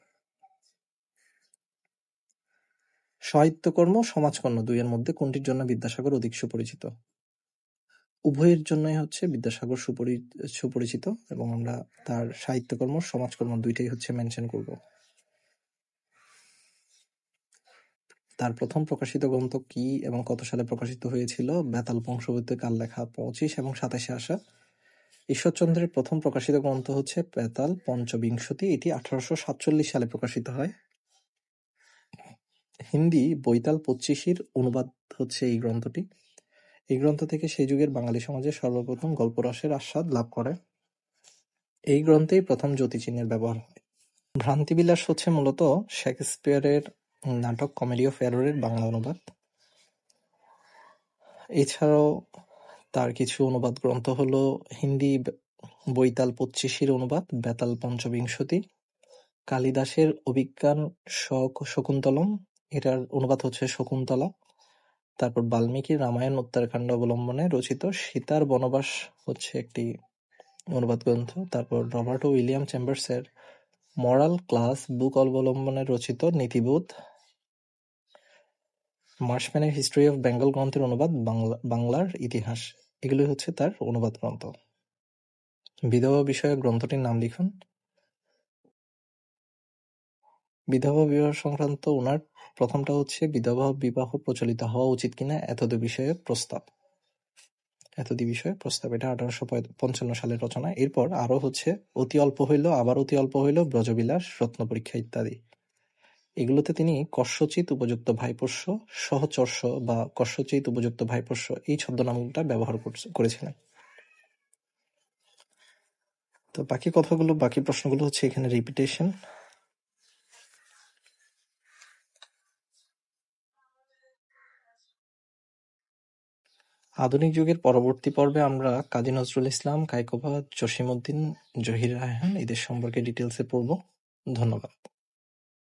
সাহিত্যকর্ম, সমাজকর্ম দুইয়ের মধ্যে কোনটির জন্য বিদ্যাসাগর অধিক সুপরিচিত? উভয়ের জন্যই হচ্ছে বিদ্যাসাগর সুপরিচিত, এবং আমরা তার সাহিত্যকর্ম, সমাজকর্ম দুইটাই হচ্ছে মেনশন করব। তার প্রথম প্রকাশিত গ্রন্থ কি এবং কত সালে প্রকাশিত হয়েছিল? বেতাল বংশবর্তী কাল লেখা 25 এবং 27-এ আসা। ঈশ্বরচন্দ্রের প্রথম প্রকাশিত গ্রন্থ হচ্ছে বেতাল পঞ্চবিংশতি, এটি 1847 সালে প্রকাশিত হয়। হিন্দি বৈতাল 25-র অনুবাদ হচ্ছে এই গ্রন্থটি। এই গ্রন্থ থেকে সেই যুগের বাঙালি সমাজে সর্বপ্রথম গল্পরসের আস্বাদ লাভ করে। এই গ্রন্থেই প্রথম জ্যোতিচিহ্নের ব্যবহার হয়। ভ্রান্তিবিলাস হচ্ছে মূলত শেক্সপিয়ারের নাটক কমেডি অফ এররের বাংলা অনুবাদ। এছাড়াও তার কিছু অনুবাদ গ্রন্থ হলো হিন্দি বৈতাল 25-র অনুবাদ বেতাল পঞ্চবিংশতি, কালিদাসের অভিজ্ঞান শকুন্তলম, এটার অনুবাদ হচ্ছে শকুন্তলা। তারপর বাল্মীকির রামায়ণ উত্তরাখণ্ড অবলম্বনে রচিত সীতার বনবাস হচ্ছে একটি অনুবাদ গ্রন্থ। তারপর রবার্ট ও উইলিয়াম চেম্বার্সের মরাল ক্লাস বুক অবলম্বনে রচিত নীতিবোধ। মার্শম্যানের হিস্ট্রি অফ বেঙ্গল গ্রন্থের অনুবাদ বাংলার ইতিহাস। এগুলি হচ্ছে তার অনুবাদ গ্রন্থ। বিধবা বিষয়ক গ্রন্থটির নাম লিখুন। বিধবা বিবাহ সংক্রান্ত ওনার প্রথমটা হচ্ছে বিধবা বিবাহ প্রচলিত হওয়া উচিত কিনা এতদ বিষয়ে প্রস্তাব। এটা 1855 সালের রচনা। এরপর আরো হচ্ছে অতি অল্প হইল, আবার অতি অল্প হইল, ব্রজবিলাস, রত্নপরীক্ষা ইত্যাদি। এগুলোতে তিনি কস্যচিৎ উপযুক্ত ভাইপোষ্য, সহচর্ষ বা কস্যচিৎ উপযুক্ত ভাইপোষ্য এই ছদ্মনামটা ব্যবহার করেছিলেন। তো বাকি প্রশ্নগুলো হচ্ছে এখানে রিপিটেশন। আধুনিক যুগের পরবর্তী পর্বে আমরা কাজী নজরুল ইসলাম, কায়কোবাদ, জসিমউদ্দিন, জহির রায়হান এদের সম্পর্কে ডিটেলসে পড়ব। ধন্যবাদ।